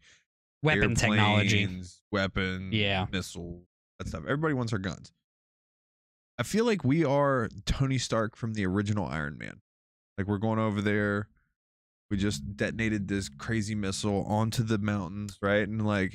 S1: weapon technology.
S2: airplanes, weapons,
S1: Yeah.
S2: missiles, that stuff. Everybody wants our guns. I feel like we are Tony Stark from the original Iron Man. Like we're going over there. We just detonated this crazy missile onto the mountains, right? And like,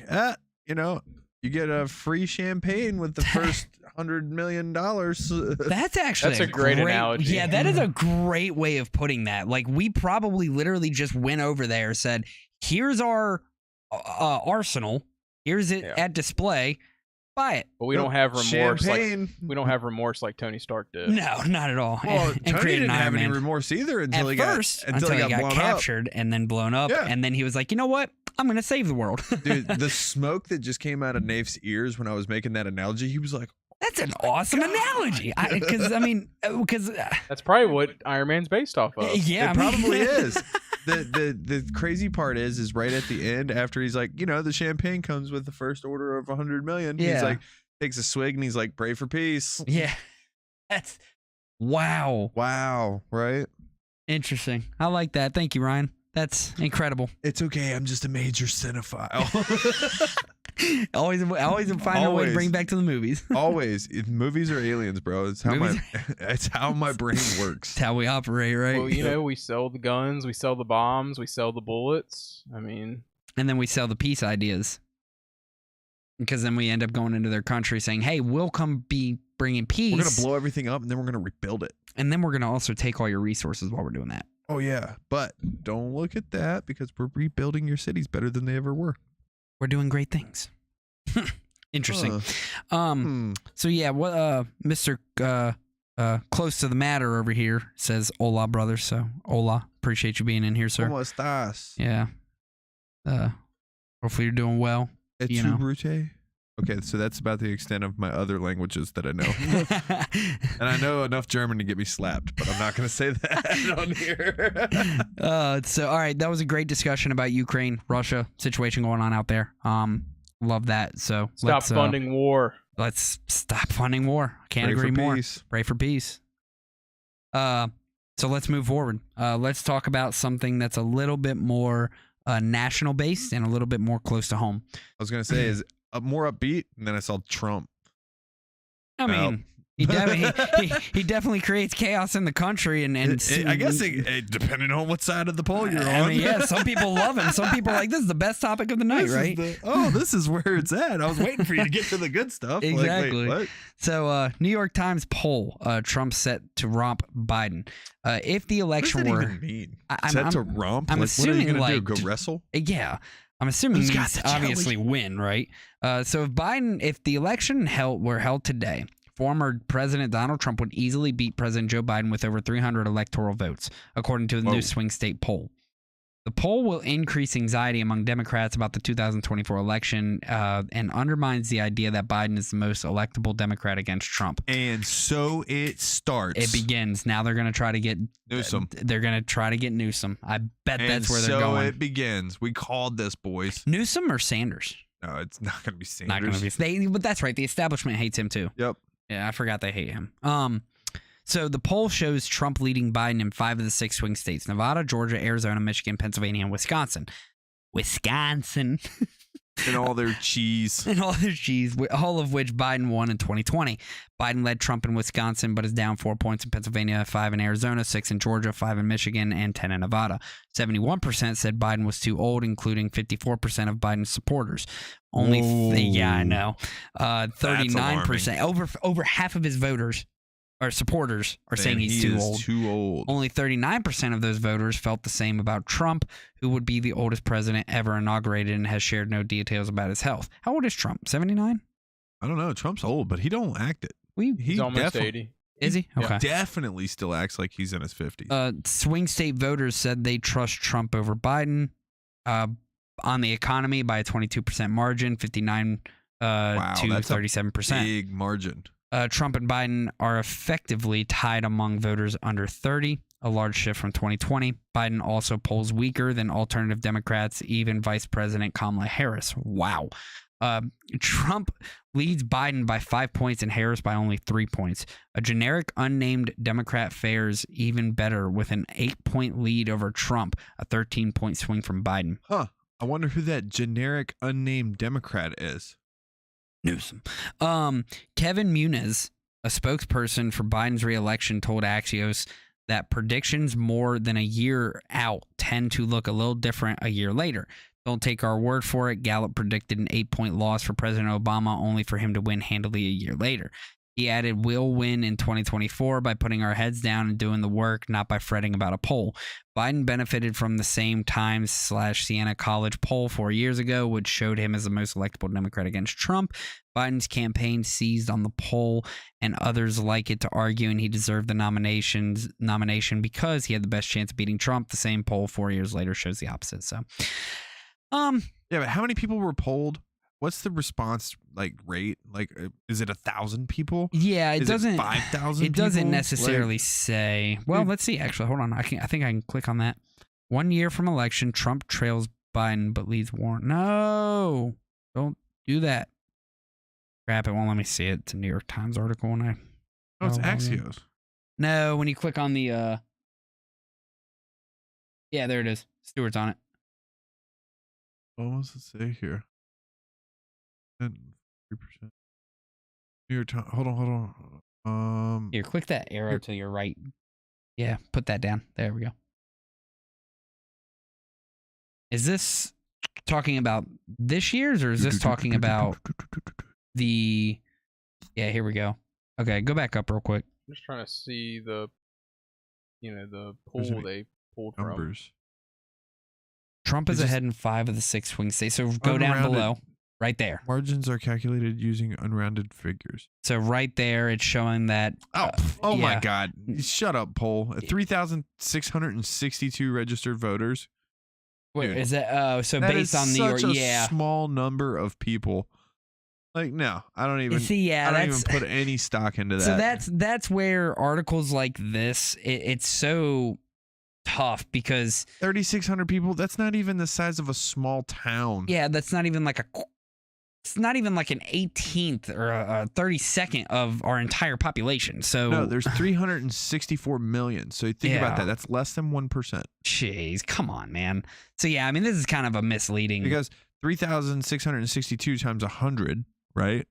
S2: you get a free champagne with the first $100 million.
S1: That's actually
S3: That's a great analogy.
S1: Yeah, that is a great way of putting that. Like we probably literally just went over there, said, "Here's our arsenal. Here's it at display. Buy it."
S3: But we don't have remorse.
S2: Champagne.
S3: We don't have remorse like Tony Stark did.
S1: No, not at all.
S2: Well,
S1: and
S2: Tony
S1: created
S2: didn't
S1: an Iron
S2: have any
S1: Man.
S2: remorse either until
S1: At
S2: he
S1: first,
S2: got until he got blown
S1: captured and then blown up,
S2: Yeah.
S1: and then he was like, "You know what? I'm gonna save the world."
S2: up. Dude, the smoke that just came out of Nafe's ears when I was making that analogy, he was like,
S1: That's an awesome analogy. Because
S3: That's probably what Iron Man's based off of.
S1: yeah,
S2: it probably is. The crazy part is right at the end after he's like, the champagne comes with the first order of 100 million.
S1: Yeah.
S2: He's like, takes a swig and he's like, pray for peace.
S1: Yeah, that's wow,
S2: Right?
S1: interesting. I like that. Thank you, Ryan. That's incredible.
S2: It's okay. I'm just a major cinephile.
S1: always find a way to
S2: Always.
S1: bring back to the movies.
S2: Always. Movies are aliens, bro. It's how it's how my brain works.
S1: That's how we operate, right?
S3: Well, we sell the guns, we sell the bombs, we sell the bullets. I mean,
S1: And then we sell the peace ideas. Because then we end up going into their country saying, "Hey, we'll come be bringing peace."
S2: We're gonna blow everything up and then we're gonna rebuild it.
S1: And then we're going to also take all your resources while we're doing that.
S2: Oh yeah, but don't look at that because we're rebuilding your cities better than they ever were.
S1: We're doing great things. Interesting.
S2: Hmm.
S1: So yeah, what Mr. Close to the matter over here says hola, brother. So hola, appreciate you being in here, sir.
S2: ¿Cómo estás?
S1: Yeah. Hopefully you're doing well.
S2: Et
S1: You
S2: tu,
S1: know.
S2: Brute? Okay, so that's about the extent of my other languages that I know. And I know enough German to get me slapped, but I'm not going to say that on here.
S1: So all right, that was a great discussion about Ukraine, Russia situation going on out there. Love that. So
S3: stop funding war.
S1: Let's stop funding war. Can't
S2: Pray
S1: agree
S2: for
S1: more.
S2: peace.
S1: Pray for peace. So let's move forward. Let's talk about something that's a little bit more national based and a little bit more close to home.
S2: I was going to say is more upbeat, and then I saw Trump.
S1: I mean, he definitely creates chaos in the country, and
S2: I guess depending on what side of the poll you're on.
S1: I mean, yeah, some people love him. Some people are like, this is the best topic of the night, right?
S2: This is where it's at. I was waiting for you to get to the good stuff.
S1: Exactly.
S2: Like, wait, what?
S1: So, New York Times poll: Trump set to romp Biden. If the
S2: What does
S1: election
S2: that
S1: were,
S2: even mean?
S1: I'm-
S2: Set
S1: I'm-
S2: to romp?
S1: I'm
S2: Like, what are you
S1: assuming,
S2: gonna do?
S1: like,
S2: Go wrestle?
S1: yeah, I'm assuming
S2: Who's got
S1: means
S2: the jelly?
S1: obviously win, right? So if the election were held today, former President Donald Trump would easily beat President Joe Biden with over 300 electoral votes, according to the
S2: Whoa.
S1: new swing state poll. The poll will increase anxiety among Democrats about the 2024 election and undermines the idea that Biden is the most electable Democrat against Trump.
S2: And so it starts.
S1: It begins. Now they're going to try to get
S2: Newsom.
S1: They're going to try to get Newsom. I bet
S2: And
S1: that's where they're
S2: so
S1: going.
S2: it begins. We called this, boys.
S1: Newsom or Sanders?
S2: No, it's not going to be Sanders.
S1: Not going to be. But that's right. The establishment hates him too.
S2: Yep.
S1: Yeah, I forgot they hate him. So the poll shows Trump leading Biden in 5 of the 6 swing states: Nevada, Georgia, Arizona, Michigan, Pennsylvania, and Wisconsin.
S2: And all their cheese.
S1: And all their cheese, all of which Biden won in 2020. Biden led Trump in Wisconsin, but is down 4 points in Pennsylvania, 5 in Arizona, 6 in Georgia, 5 in Michigan, and 10 in Nevada. 71% said Biden was too old, including 54% of Biden's supporters. Yeah, I know. 39%, over half of his voters or supporters are saying he's too old.
S2: Too old.
S1: Only 39% of those voters felt the same about Trump, who would be the oldest president ever inaugurated and has shared no details about his health. How old is Trump? 79?
S2: I don't know. Trump's old, but he don't act it.
S3: He's almost 80.
S1: Is he?
S3: Yeah.
S1: Okay.
S2: Definitely still acts like he's in his 50s.
S1: Swing state voters said they trust Trump over Biden on the economy by a 22% margin, 59
S2: Wow,
S1: to
S2: that's a
S1: 37%.
S2: Big margin.
S1: Trump and Biden are effectively tied among voters under 30, a large shift from 2020. Biden also polls weaker than alternative Democrats, even Vice President Kamala Harris. Wow. Trump leads Biden by 5 points and Harris by only 3 points. A generic unnamed Democrat fares even better with an 8-point lead over Trump, a 13-point swing from Biden.
S2: Huh. I wonder who that generic unnamed Democrat is.
S1: Newsom. Kevin Muniz, a spokesperson for Biden's reelection, told Axios that predictions more than a year out tend to look a little different a year later. Don't take our word for it. Gallup predicted an 8-point loss for President Obama, only for him to win handily a year later. He added, "We'll win in 2024 by putting our heads down and doing the work, not by fretting about a poll." Biden benefited from the same Times/Siena College poll 4 years ago, which showed him as the most electable Democrat against Trump. Biden's campaign seized on the poll and others like it to argue, and he deserved the nomination because he had the best chance of beating Trump. The same poll 4 years later shows the opposite. So,
S2: Yeah, but how many people were polled? What's the response rate? Is it 1,000 people?
S1: yeah, it
S2: Is
S1: doesn't.
S2: 5,000.
S1: It doesn't
S2: people?
S1: necessarily say. Well,
S2: Dude.
S1: let's see. Actually, hold on. I think I can click on that. 1 year from election, Trump trails Biden but leads Warren. No, don't do that. Crap! It won't let me see it. It's a New York Times article, and
S2: Oh, it's
S1: Oh, well, yeah.
S2: Axios.
S1: no. When you click on the, yeah, there it is. Stewart's on it.
S2: What does it say here? 3%. New York Times. Hold on.
S1: Here, click that arrow to your right. Yeah, put that down. There we go. Is this talking about this year's, or is this talking about the? Yeah, here we go. Okay, go back up real quick.
S3: I'm just trying to see the
S2: There's
S3: pool
S2: any
S3: they pulled from.
S2: numbers?
S1: Trump is
S2: Is this-
S1: ahead in 5 of the 6 swing states. So go down
S2: Unrounded.
S1: below, right there.
S2: Margins are calculated using unrounded figures.
S1: So right there, it's showing that.
S2: Oh my
S1: yeah.
S2: God! Shut up, poll. 3,662 registered voters.
S1: Wait,
S2: Dude,
S1: is that? So
S2: That
S1: based
S2: is
S1: on the
S2: such a
S1: yeah.
S2: small number of people. No, I don't even.
S1: See, yeah,
S2: I don't
S1: that's
S2: even put any stock into that.
S1: so that's where articles like this, it's so tough because
S2: 3,600 people. That's not even the size of a small town.
S1: yeah, that's not even like it's not even like an 18th or a 32nd of our entire population. So
S2: No, there's 364 million. So you think about
S1: Yeah.
S2: that. That's less than 1%.
S1: jeez, come on, man. So yeah, I mean, this is kind of a misleading.
S2: Because 3,662 times 100, right,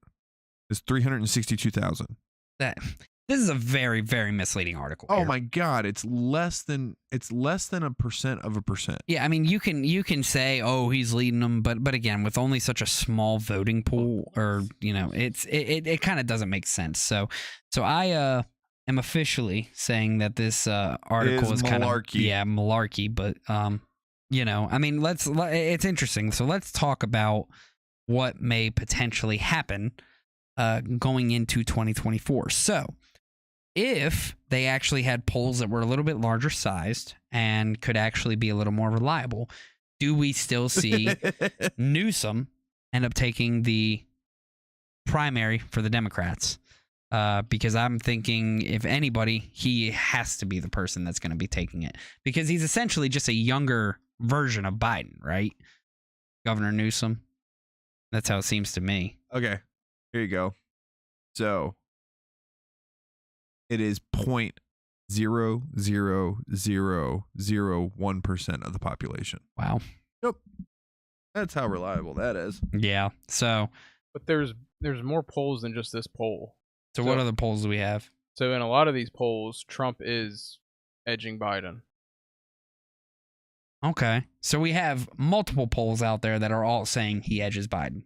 S2: is 362,000.
S1: This is a very, very misleading article.
S2: Oh
S1: here.
S2: my God! It's less than a percent of a percent.
S1: Yeah, I mean, you can say, oh, he's leading them, but again, with only such a small voting pool, or it kind of doesn't make sense. So I am officially saying that this article is kind of
S2: malarkey.
S1: malarkey. But I mean, it's interesting. So let's talk about what may potentially happen going into 2024. So if they actually had polls that were a little bit larger sized and could actually be a little more reliable, do we still see Newsom end up taking the primary for the Democrats? Because I'm thinking, if anybody, he has to be the person that's going to be taking it, because he's essentially just a younger version of Biden, right? Governor Newsom. That's how it seems to me.
S2: Okay, here you go. So it is 0.00001% of the population.
S1: Wow.
S2: That's how reliable that is.
S1: Yeah. So
S3: But there's more polls than just this poll.
S1: what other polls do we have?
S3: So in a lot of these polls, Trump is edging Biden.
S1: Okay. So we have multiple polls out there that are all saying he edges Biden.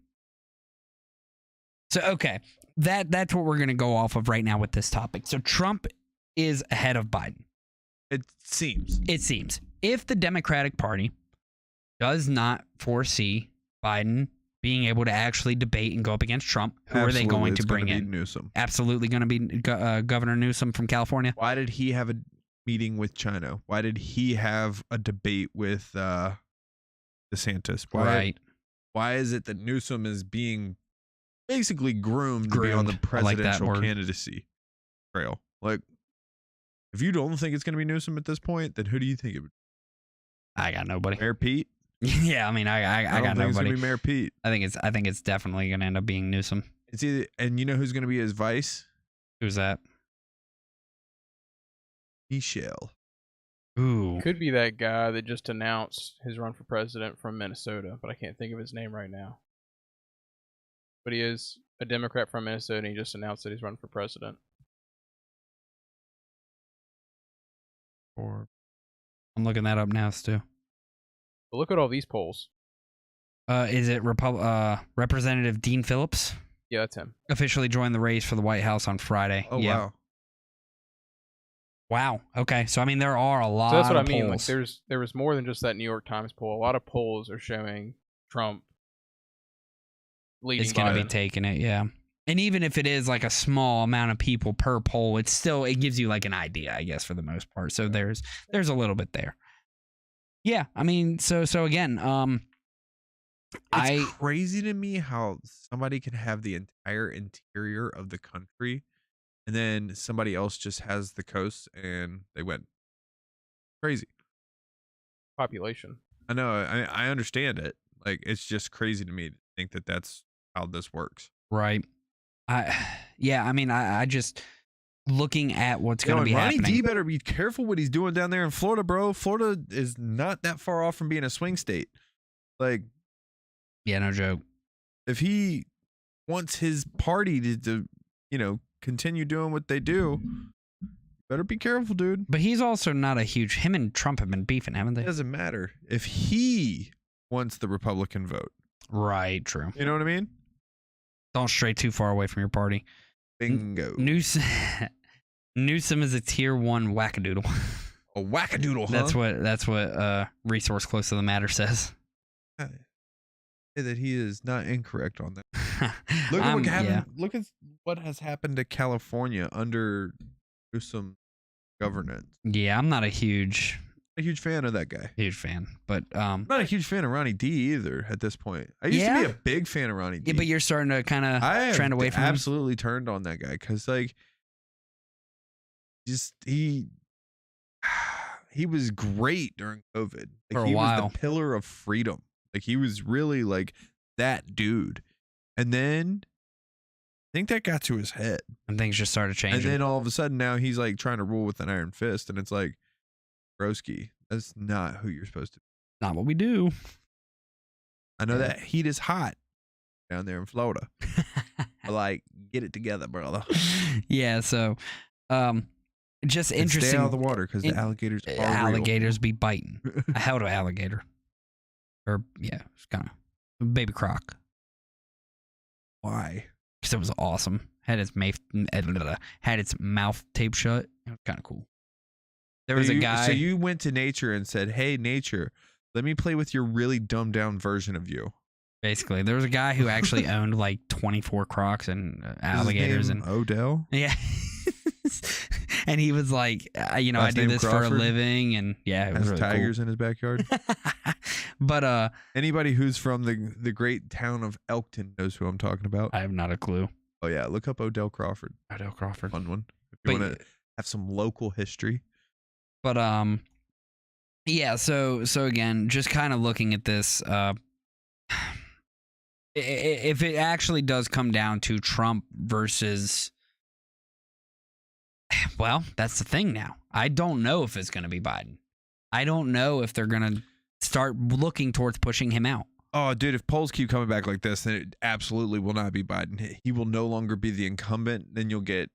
S1: So, okay. That's what we're going to go off of right now with this topic. So Trump is ahead of Biden.
S2: It seems.
S1: It seems. If the Democratic Party does not foresee Biden being able to actually debate and go up against Trump, who are they going to bring in?
S2: Newsom.
S1: Absolutely going to be Governor Newsom from California.
S2: Why did he have a meeting with China? Why did he have a debate with DeSantis? Why is it that Newsom is being basically groomed to be on the
S1: Groomed. I like that
S2: presidential
S1: word.
S2: candidacy trail? Like, if you don't think it's going to be Newsom at this point, then who do you think it would
S1: I got nobody.
S2: be? Mayor Pete?
S1: Yeah, I mean, I
S2: don't
S1: got
S2: think it's
S1: nobody.
S2: gonna be Mayor Pete.
S1: I think it's definitely going to end up being Newsom.
S2: It's either, and you know who's going to be his vice?
S1: Who's that?
S2: Michelle.
S1: Ooh.
S3: Could be that guy that just announced his run for president from Minnesota, but I can't think of his name right now. But he is a Democrat from Minnesota, and he just announced that he's running for president.
S1: Or I'm looking that up now, Stu.
S3: But look at all these polls.
S1: Is it Representative Dean Phillips
S3: Yeah, that's him.
S1: officially joined the race for the White House on Friday?
S2: Oh
S1: yeah.
S2: wow.
S1: Wow. Okay. So I mean, there are a lot.
S3: So that's what I
S1: of
S3: mean. Like,
S1: polls.
S3: there was more than just that New York Times poll. A lot of polls are showing Trump leading.
S1: It's going to be
S3: Biden.
S1: taking it. Yeah. And even if it is like a small amount of people per poll, it gives you like an idea, I guess, for the most part. So there's a little bit there. Yeah. I mean, so again,
S2: It's crazy to me how somebody can have the entire interior of the country and then somebody else just has the coast and they win. Crazy.
S3: population.
S2: I know. I understand it. Like, it's just crazy to me to think that that's how this works.
S1: right. I just looking at what's going to
S2: And
S1: be
S2: Ronnie
S1: happening.
S2: D better be careful what he's doing down there in Florida, bro. Florida is not that far off from being a swing state. Like,
S1: Yeah, no joke.
S2: if he wants his party to continue doing what they do, better be careful, dude.
S1: But he's also not a huge. Him and Trump have been beefing, haven't
S2: It
S1: they?
S2: doesn't matter if he wants the Republican vote.
S1: Right. True.
S2: You know what I mean?
S1: Don't stray too far away from your party.
S2: Bingo.
S1: Newsom is a tier 1 wackadoodle.
S2: A wackadoodle, huh?
S1: That's what resource close to the matter says.
S2: Say that he is not incorrect on that. Look at what happened.
S1: Yeah.
S2: Look at what has happened to California under Newsom governance.
S1: Yeah, I'm not a huge
S2: A huge fan of that guy.
S1: fan, but
S2: I'm not a huge fan of Ronnie D either at this point. I used to
S1: Yeah?
S2: be a big fan of Ronnie D.
S1: yeah, but you're starting to kind of
S2: I have
S1: trend away from him.
S2: absolutely turned on that guy because, like, just he was great during COVID. Like,
S1: For a
S2: he
S1: while.
S2: was the pillar of freedom. Like, he was really like that dude. And then I think that got to his head.
S1: And things just started
S2: And
S1: changing.
S2: then all of a sudden now he's like trying to rule with an iron fist, and it's like, broski, that's not who you're supposed to be.
S1: Not what we do.
S2: I know
S1: Yeah.
S2: that heat is hot down there in Florida. But, like, get it together, brother.
S1: Yeah, so just
S2: And
S1: interesting.
S2: stay out of the water because the
S1: In-
S2: alligators are
S1: alligators be biting.
S2: real.
S1: I held an alligator. Or yeah, it's kind of baby croc.
S2: Why?
S1: Because it was awesome. Had its mouth taped shut. It was kind of cool. There was a guy.
S2: So you went to nature and said, "Hey, nature, let me play with your really dumbed down version of you."
S1: Basically, there was a guy who actually owned like 24 crocs and
S2: Is his
S1: alligators
S2: name
S1: and
S2: Odell.
S1: yeah. And he was like, I do
S2: Last name
S1: this for
S2: Crawford?
S1: a living, and yeah, it was
S2: Has
S1: really
S2: tigers in his backyard.
S1: cool. But
S2: Anybody who's from the great town of Elkton knows who I'm talking about.
S1: I have not a clue.
S2: Oh yeah, look up Odell Crawford.
S1: Odell Crawford.
S2: Fun one. If you
S1: But-
S2: want to have some local history.
S1: But yeah. So again, just kind of looking at this. If it actually does come down to Trump versus, well, that's the thing now. I don't know if it's going to be Biden. I don't know if they're going to start looking towards pushing him out.
S2: Oh, dude, if polls keep coming back like this, then it absolutely will not be Biden. He will no longer be the incumbent. Then you'll get,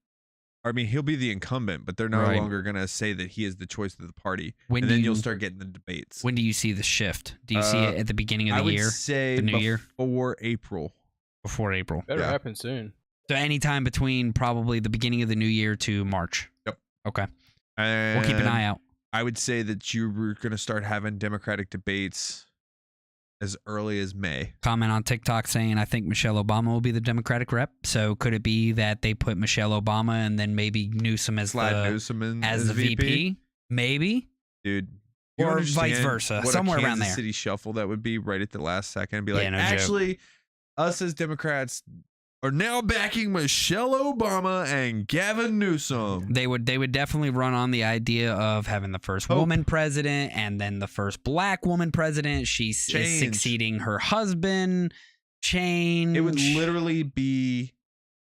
S2: I mean, he'll be the incumbent, but they're no
S1: Right.
S2: longer going to say that he is the choice of the party.
S1: When
S2: And
S1: do
S2: then you'll
S1: you-
S2: start getting the debates.
S1: When do you see the shift? Do you see it at the beginning of
S2: I
S1: the
S2: would
S1: year,
S2: say
S1: the new year?
S2: before April.
S1: before April?
S3: Better
S2: Yeah.
S3: happen soon.
S1: So anytime between probably the beginning of the new year to March.
S2: Yep.
S1: Okay.
S2: And
S1: We'll keep an eye out.
S2: I would say that you were going to start having Democratic debates as early as May.
S1: Comment on TikTok saying I think Michelle Obama will be the Democratic rep. So could it be that they put Michelle Obama and then maybe Newsom as
S2: Slide
S1: the
S2: Newsom in
S1: as the VP? Maybe.
S2: Dude. You
S1: Or
S2: understand
S1: vice versa,
S2: what
S1: somewhere
S2: a
S1: around
S2: Kansas
S1: there.
S2: City shuffle that would be right at the last second and be
S1: Yeah,
S2: like,
S1: no joke.
S2: actually, us as Democrats are now backing Michelle Obama and Gavin Newsom.
S1: They would definitely run on the idea of having the first
S2: Hope.
S1: woman president and then the first black woman president. She's
S2: Change.
S1: succeeding her husband. Change.
S2: It would literally be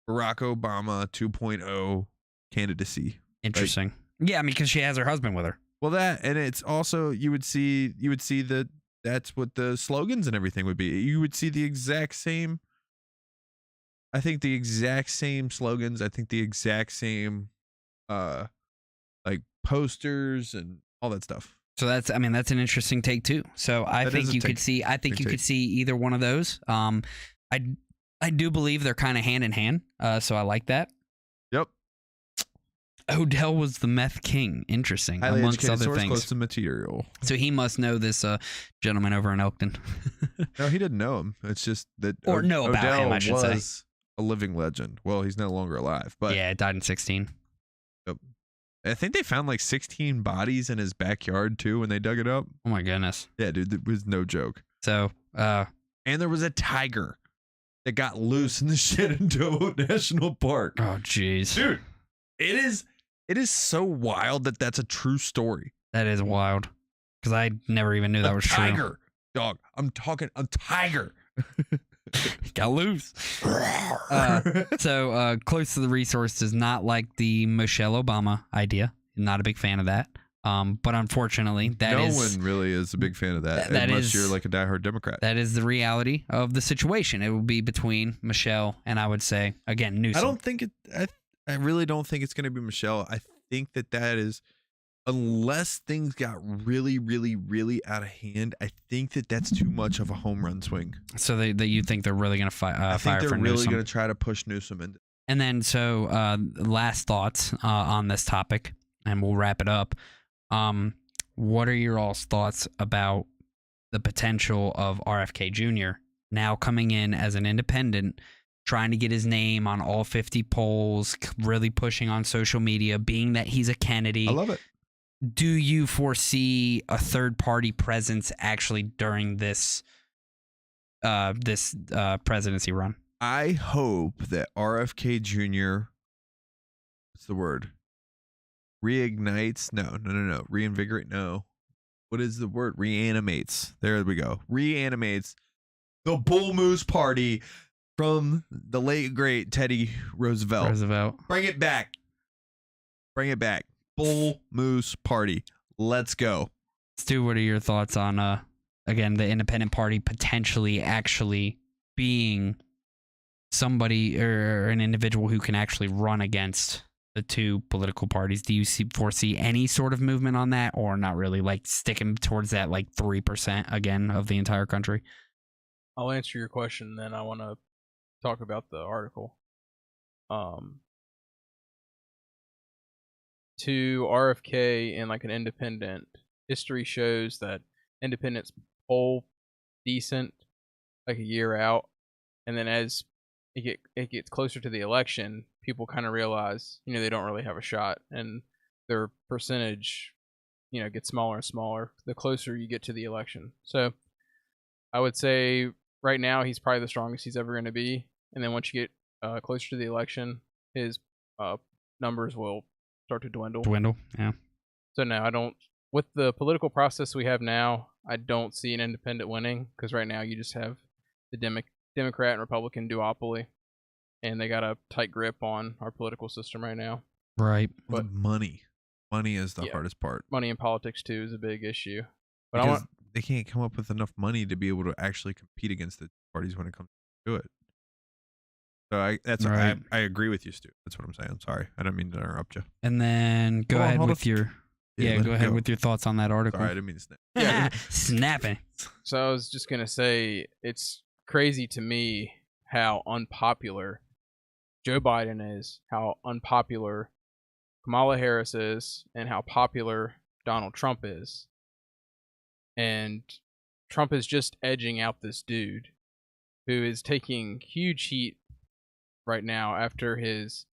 S2: Barack Obama 2.0 candidacy.
S1: interesting. Yeah, I mean, because she has her husband with her.
S2: Well, that, and it's also you would see that that's what the slogans and everything would be. You would see the exact same I think the exact same slogans. I think the exact same, like posters and all that stuff.
S1: So that's an interesting take too. So I
S2: That
S1: think
S2: is a
S1: you could
S2: take-
S1: see
S2: big take.
S1: see either one of those. I do believe they're kind of hand in hand. So I like that.
S2: Yep.
S1: Odell was the meth king. Interesting,
S2: Highly
S1: amongst
S2: educated
S1: other
S2: source
S1: things.
S2: close to material.
S1: So he must know this gentleman over in Elkton.
S2: No, he didn't know him. It's just that
S1: Or know about
S2: Odell
S1: him, I should say.
S2: was a living legend. Well, he's no longer alive, but
S1: yeah, died in 16.
S2: I think they found like 16 bodies in his backyard too when they dug it up.
S1: Oh my goodness.
S2: Yeah, dude, it was no joke.
S1: So
S2: And there was a tiger that got loose in the Shenandoah National Park.
S1: oh jeez,
S2: Dude, it is so wild that that's a true story.
S1: that is wild. Because I never even knew that was true.
S2: Tiger, dog. I'm talking a tiger.
S1: Got loose. So close to the resource does not like the Michelle Obama idea. Not a big fan of that. But unfortunately,
S2: No one really is a big fan of that,
S1: that
S2: unless
S1: is-
S2: you're like a diehard Democrat.
S1: that is the reality of the situation. It will be between Michelle and, I would say, again, Newsom.
S2: I don't think it. I really don't think it's going to be Michelle. I think that is, unless things got really, really, really out of hand. I think that's too much of a home run swing.
S1: So that you think they're really going to
S2: I
S1: fire
S2: think they're
S1: for
S2: really
S1: Newsom.
S2: going to try to push Newsom in.
S1: And then, so last thoughts on this topic, and we'll wrap it up. What are your all's thoughts about the potential of RFK Jr. now coming in as an independent, trying to get his name on all 50 polls, really pushing on social media, being that he's a Kennedy?
S2: I love it.
S1: Do you foresee a third-party presence actually during this presidency run?
S2: I hope that RFK Jr. What's the word? Reignites? No. Reinvigorate? No. What is the word? Reanimates. There we go. Reanimates the Bull Moose Party from the late great Teddy Roosevelt. Bring it back. Bring it back. Bull Moose Party. Let's go.
S1: Stu, what are your thoughts on again, the independent party potentially actually being somebody or an individual who can actually run against the two political parties? Do you foresee any sort of movement on that, or not really, like sticking towards that like 3% again of the entire country?
S3: I'll answer your question, then I want to talk about the article. To RFK and like an independent, history shows that independents poll decent like a year out, and then as it gets closer to the election, people kind of realize, they don't really have a shot, and their percentage, gets smaller and smaller the closer you get to the election. So I would say right now he's probably the strongest he's ever going to be, and then once you get closer to the election, his numbers will start to dwindle.
S1: Yeah.
S3: So no, I don't. With the political process we have now, I don't see an independent winning, because right now you just have the Democrat and Republican duopoly, and they got a tight grip on our political system right now.
S1: Right.
S2: But money is the
S3: Yeah.
S2: hardest part.
S3: Money in politics too is a big issue. But
S2: Because they can't come up with enough money to be able to actually compete against the parties when it comes to it. So
S1: Right.
S2: I agree with you, Stu. That's what I'm saying. I'm sorry. I don't mean to interrupt you.
S1: And then go
S2: Hold on,
S1: ahead
S2: hold
S1: with
S2: on.
S1: your
S2: let
S1: go
S2: it
S1: ahead
S2: go.
S1: with your thoughts on that article.
S2: Sorry, I didn't mean to snap.
S3: Yeah.
S1: Snapping.
S3: So I was just gonna say, it's crazy to me how unpopular Joe Biden is, how unpopular Kamala Harris is, and how popular Donald Trump is. And Trump is just edging out this dude who is taking huge heat right now after his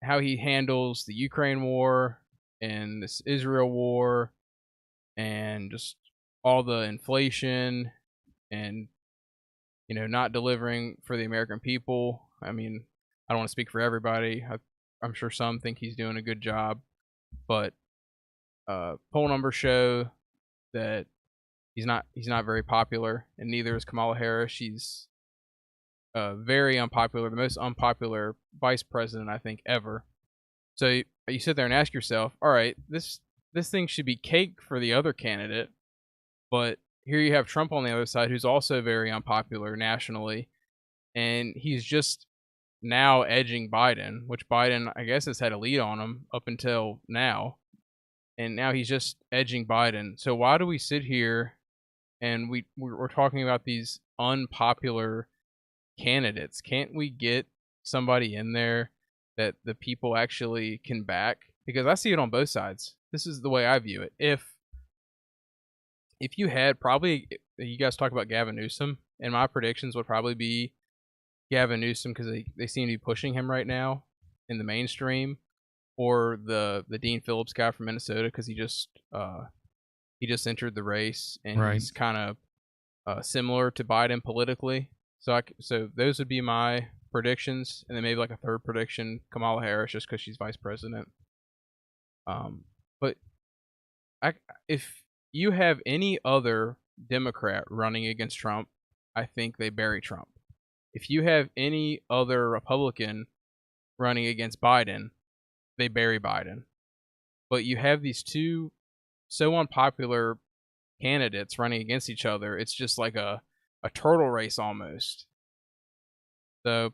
S3: how he handles the Ukraine war and this Israel war, and just all the inflation, and not delivering for the American people. I mean, I don't want to speak for everybody. I'm sure some think he's doing a good job, but poll numbers show that he's not very popular, and neither is Kamala Harris. She's very unpopular, the most unpopular vice president I think ever. So you sit there and ask yourself, all right, this thing should be cake for the other candidate, but here you have Trump on the other side, who's also very unpopular nationally, and he's just now edging Biden, which Biden, I guess, has had a lead on him up until now. And now he's just edging Biden. So why do we sit here and we're talking about these unpopular candidates? Can't we get somebody in there that the people actually can back? Because I see it on both sides. This is the way I view it. If you had probably, you guys talk about Gavin Newsom, and my predictions would probably be Gavin Newsom because they seem to be pushing him right now in the mainstream, or the Dean Phillips guy from Minnesota because he just entered the race and
S1: Right.
S3: he's kind of similar to Biden politically. So those would be my predictions, and then maybe like a third prediction, Kamala Harris, just because she's vice president. But if you have any other Democrat running against Trump, I think they bury Trump. If you have any other Republican running against Biden, they bury Biden. But you have these two so unpopular candidates running against each other, it's just like a turtle race almost. So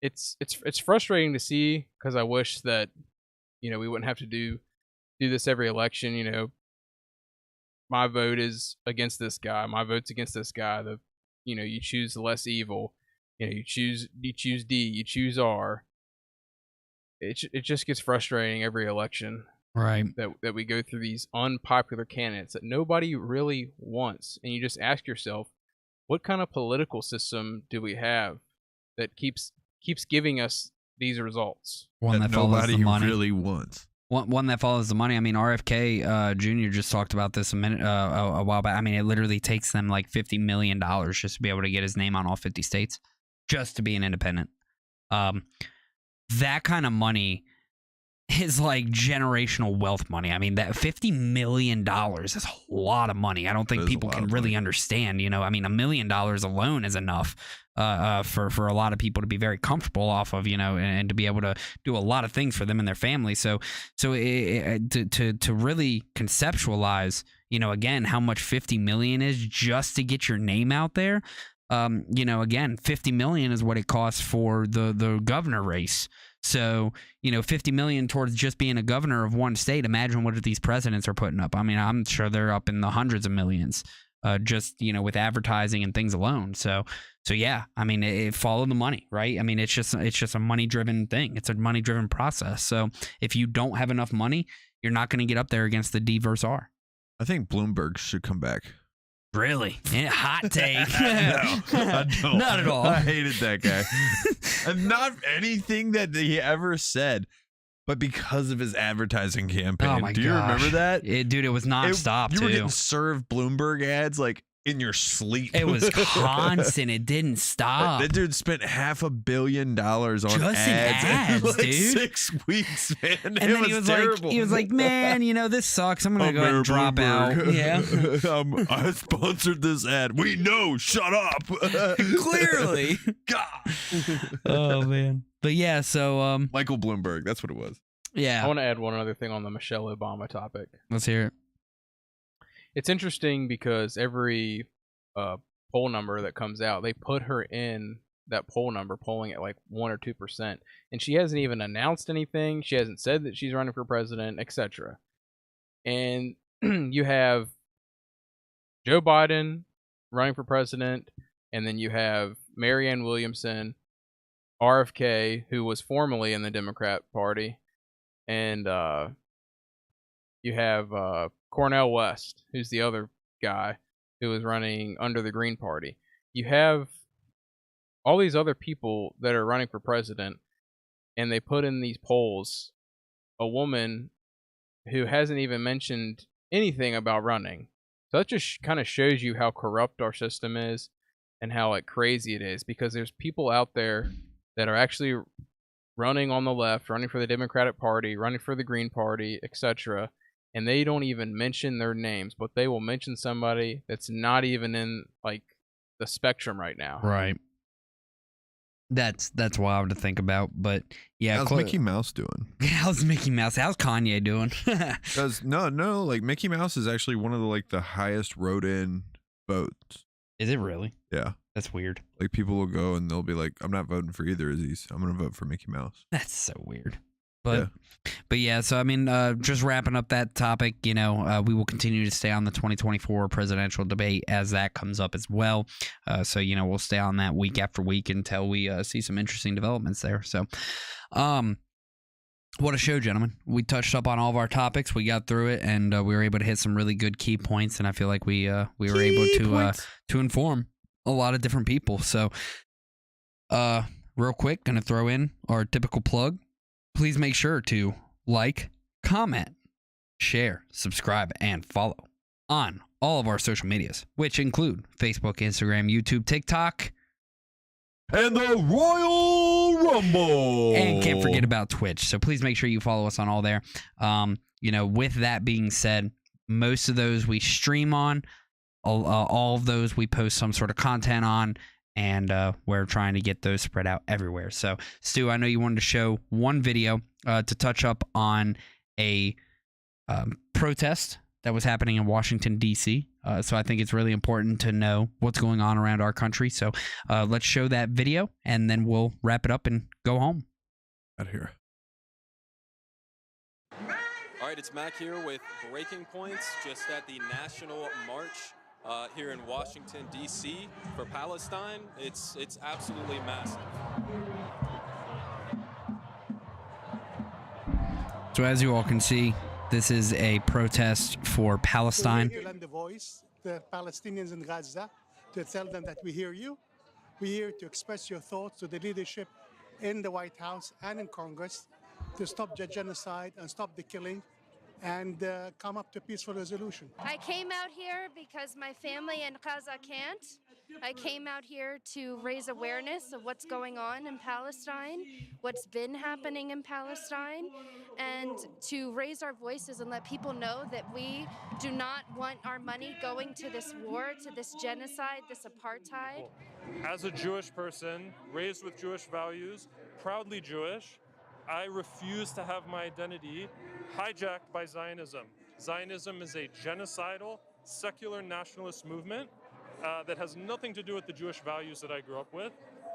S3: it's frustrating to see, because I wish that, you know, we wouldn't have to do this every election. You know, my vote is against this guy, my vote's against this guy. You know, you choose the less evil. You know, you choose D, you choose R. It just gets frustrating every election.
S1: Right.
S3: That we go through these unpopular candidates that nobody really wants, and you just ask yourself, what kind of political system do we have that keeps giving us these results?
S1: One that follows
S2: nobody
S1: the money.
S2: really wants.
S1: One that follows the money. I mean, RFK Jr. just talked about this a while back. I mean, it literally takes them like $50 million just to be able to get his name on all 50 states, just to be an independent. That kind of money is like generational wealth money. I mean, that $50 million is a lot of money. I don't think
S2: That is a
S1: people
S2: lot
S1: can
S2: of
S1: really
S2: money.
S1: understand. You know, I mean, $1 million alone is enough for a lot of people to be very comfortable off of. You know, and to be able to do a lot of things for them and their family. So to really conceptualize, you know, again, how much $50 million is just to get your name out there. You know, again, $50 million is what it costs for the governor race. So, you know, $50 million towards just being a governor of one state. Imagine what these presidents are putting up. I mean, I'm sure they're up in the hundreds of millions, just, you know, with advertising and things alone. So yeah, I mean, it follow the money, right? I mean, it's just a money driven thing. It's a money driven process. So if you don't have enough money, you're not going to get up there against the D versus R.
S2: I think Bloomberg should come back.
S1: Really? Yeah, hot take.
S2: No, I don't.
S1: Not at all.
S2: I hated that guy. And not anything that he ever said, but because of his advertising campaign.
S1: Oh my
S2: Do you remember that?
S1: Dude, it was nonstop,
S2: You were
S1: too.
S2: getting served Bloomberg ads like in your sleep.
S1: It was constant. It didn't stop.
S2: That dude spent $500 million on
S1: Just in
S2: ads
S1: ads,
S2: in like
S1: dude.
S2: 6 weeks, man.
S1: And
S2: it
S1: then
S2: was
S1: he was like, man, you know, this sucks. I'm going to go ahead and drop out. Yeah.
S2: I sponsored this ad. We know. Shut up.
S1: Clearly.
S2: God.
S1: Oh, man. But yeah, so,
S2: Michael Bloomberg. That's what it was.
S3: I
S1: yeah.
S3: want to add one other thing on the Michelle Obama topic.
S1: Let's hear it.
S3: It's interesting because every poll number that comes out, they put her in that poll number, polling at like 1 or 2%, and she hasn't even announced anything. She hasn't said that she's running for president, etc. And you have Joe Biden running for president, and then you have Marianne Williamson, RFK, who was formerly in the Democrat Party, and you have Cornel West, who's the other guy who was running under the Green Party. You have all these other people that are running for president, and they put in these polls a woman who hasn't even mentioned anything about running. So that just kind of shows you how corrupt our system is and how like crazy it is, because there's people out there that are actually running on the left, running for the Democratic Party, running for the Green Party, etc., and they don't even mention their names, but they will mention somebody that's not even in like the spectrum right now.
S1: Right. That's wild to think about, but yeah.
S2: How's Mickey Mouse doing?
S1: How's Mickey Mouse? How's Kanye doing?
S2: Because no, like Mickey Mouse is actually one of the highest wrote in votes.
S1: Is it really?
S2: Yeah.
S1: That's weird.
S2: Like people will go and they'll be like, I'm not voting for either of these. I'm going to vote for Mickey Mouse.
S1: That's so weird. But yeah, so I mean, just wrapping up that topic, we will continue to stay on the 2024 presidential debate as that comes up as well. So, we'll stay on that week after week until we see some interesting developments there. So, what a show, gentlemen. We touched up on all of our topics. We got through it, and we were able to hit some really good key points, and I feel like we were able to inform a lot of different people. So, real quick, going to throw in our typical plug. Please make sure to like, comment, share, subscribe, and follow on all of our social medias, which include Facebook, Instagram, YouTube, TikTok,
S2: and the Royal Rumble.
S1: And can't forget about Twitch. So please make sure you follow us on all there. With that being said, most of those we stream on. All of those we post some sort of content on. And we're trying to get those spread out everywhere. So, Stu, I know you wanted to show one video to touch up on a protest that was happening in Washington, D.C. So I think it's really important to know what's going on around our country. So let's show that video, and then we'll wrap it up and go home.
S2: Out here.
S4: All right, it's Mac here with Breaking Points, just at the National March here in Washington, D.C. for Palestine. It's absolutely massive.
S1: So as you all can see, this is a protest for Palestine.
S5: To lend the voice to the Palestinians in Gaza, to tell them that we hear you. We're here to express your thoughts to the leadership in the White House and in Congress to stop the genocide and stop the killing and come up to a peaceful resolution.
S6: I came out here because my family in Gaza can't. I came out here to raise awareness of what's going on in Palestine, what's been happening in Palestine, and to raise our voices and let people know that we do not want our money going to this war, to this genocide, this apartheid.
S7: As a Jewish person, raised with Jewish values, proudly Jewish, I refuse to have my identity hijacked by Zionism. Zionism is a genocidal, secular nationalist movement that has nothing to do with the Jewish values that I grew up with.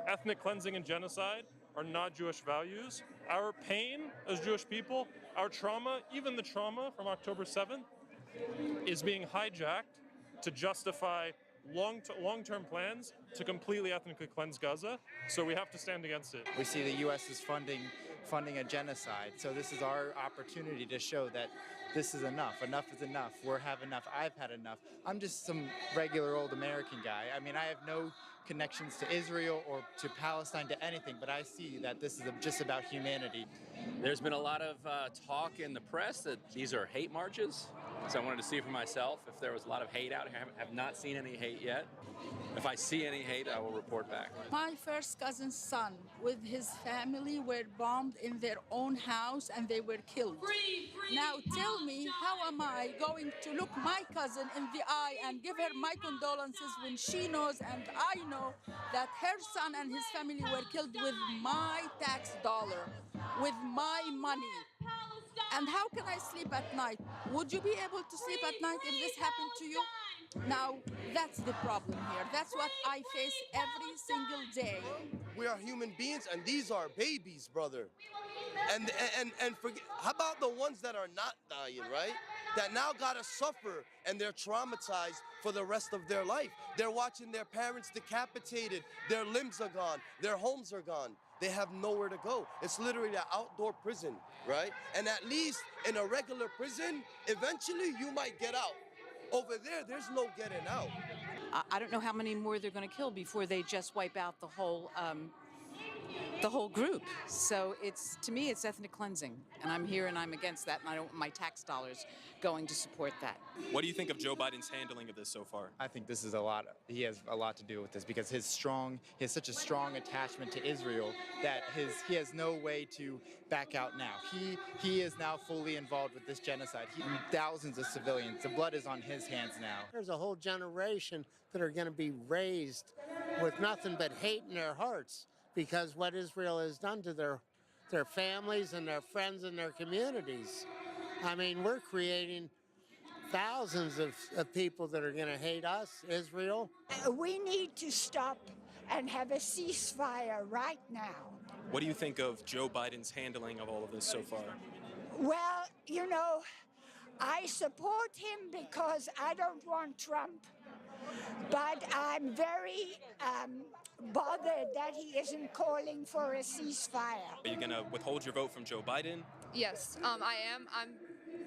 S7: Ethnic cleansing and genocide are not Jewish values. Our pain as Jewish people, our trauma, even the trauma from October 7th, is being hijacked to justify long-term plans to completely ethnically cleanse Gaza. So we have to stand against it.
S8: We see the U.S. is funding a genocide. So this is our opportunity to show that this is enough. Enough is enough. We're have enough. I've had enough. I'm just some regular old American guy. I mean, I have no connections to Israel or to Palestine, to anything, but I see that this is just about humanity.
S9: There's been a lot of talk in the press that these are hate marches. So I wanted to see for myself if there was a lot of hate out here. I have not seen any hate yet. If I see any hate, I will report back.
S10: My first cousin's son with his family were bombed in their own house and they were killed. Now tell me, how am I going to look my cousin in the eye and give her my condolences when she knows and I know that her son and his family were killed with my tax dollar, with my money? And how can I sleep at night? Would you be able to sleep at night if this happened to you? Now, that's the problem here. That's what I face every single day.
S11: We are human beings, and these are babies, brother. And forget, how about the ones that are not dying, right? That now gotta suffer, and they're traumatized for the rest of their life. They're watching their parents decapitated. Their limbs are gone. Their homes are gone. They have nowhere to go. It's literally an outdoor prison, right? And at least in a regular prison, eventually you might get out. Over there, there's no getting out.
S12: I don't know how many more they're going to kill before they just wipe out the whole group. So to me, it's ethnic cleansing, and I'm here and I'm against that, and I don't want my tax dollars going to support that.
S4: What do you think of Joe Biden's handling of this so far?
S8: I think this is he has a lot to do with this because he has such a strong attachment to Israel that he has no way to back out now. He is now fully involved with this genocide. Thousands of civilians, the blood is on his hands now.
S5: There's a whole generation that are going to be raised with nothing but hate in their hearts because what Israel has done to their families and their friends and their communities. I mean, we're creating
S13: thousands of people that are going to hate us, Israel.
S14: We need to stop and have a ceasefire right now.
S4: What do you think of Joe Biden's handling of all of this so far?
S14: Well, you know, I support him because I don't want Trump. But I'm very bothered that he isn't calling for a ceasefire.
S4: Are you going to withhold your vote from Joe Biden?
S15: Yes, I am. I'm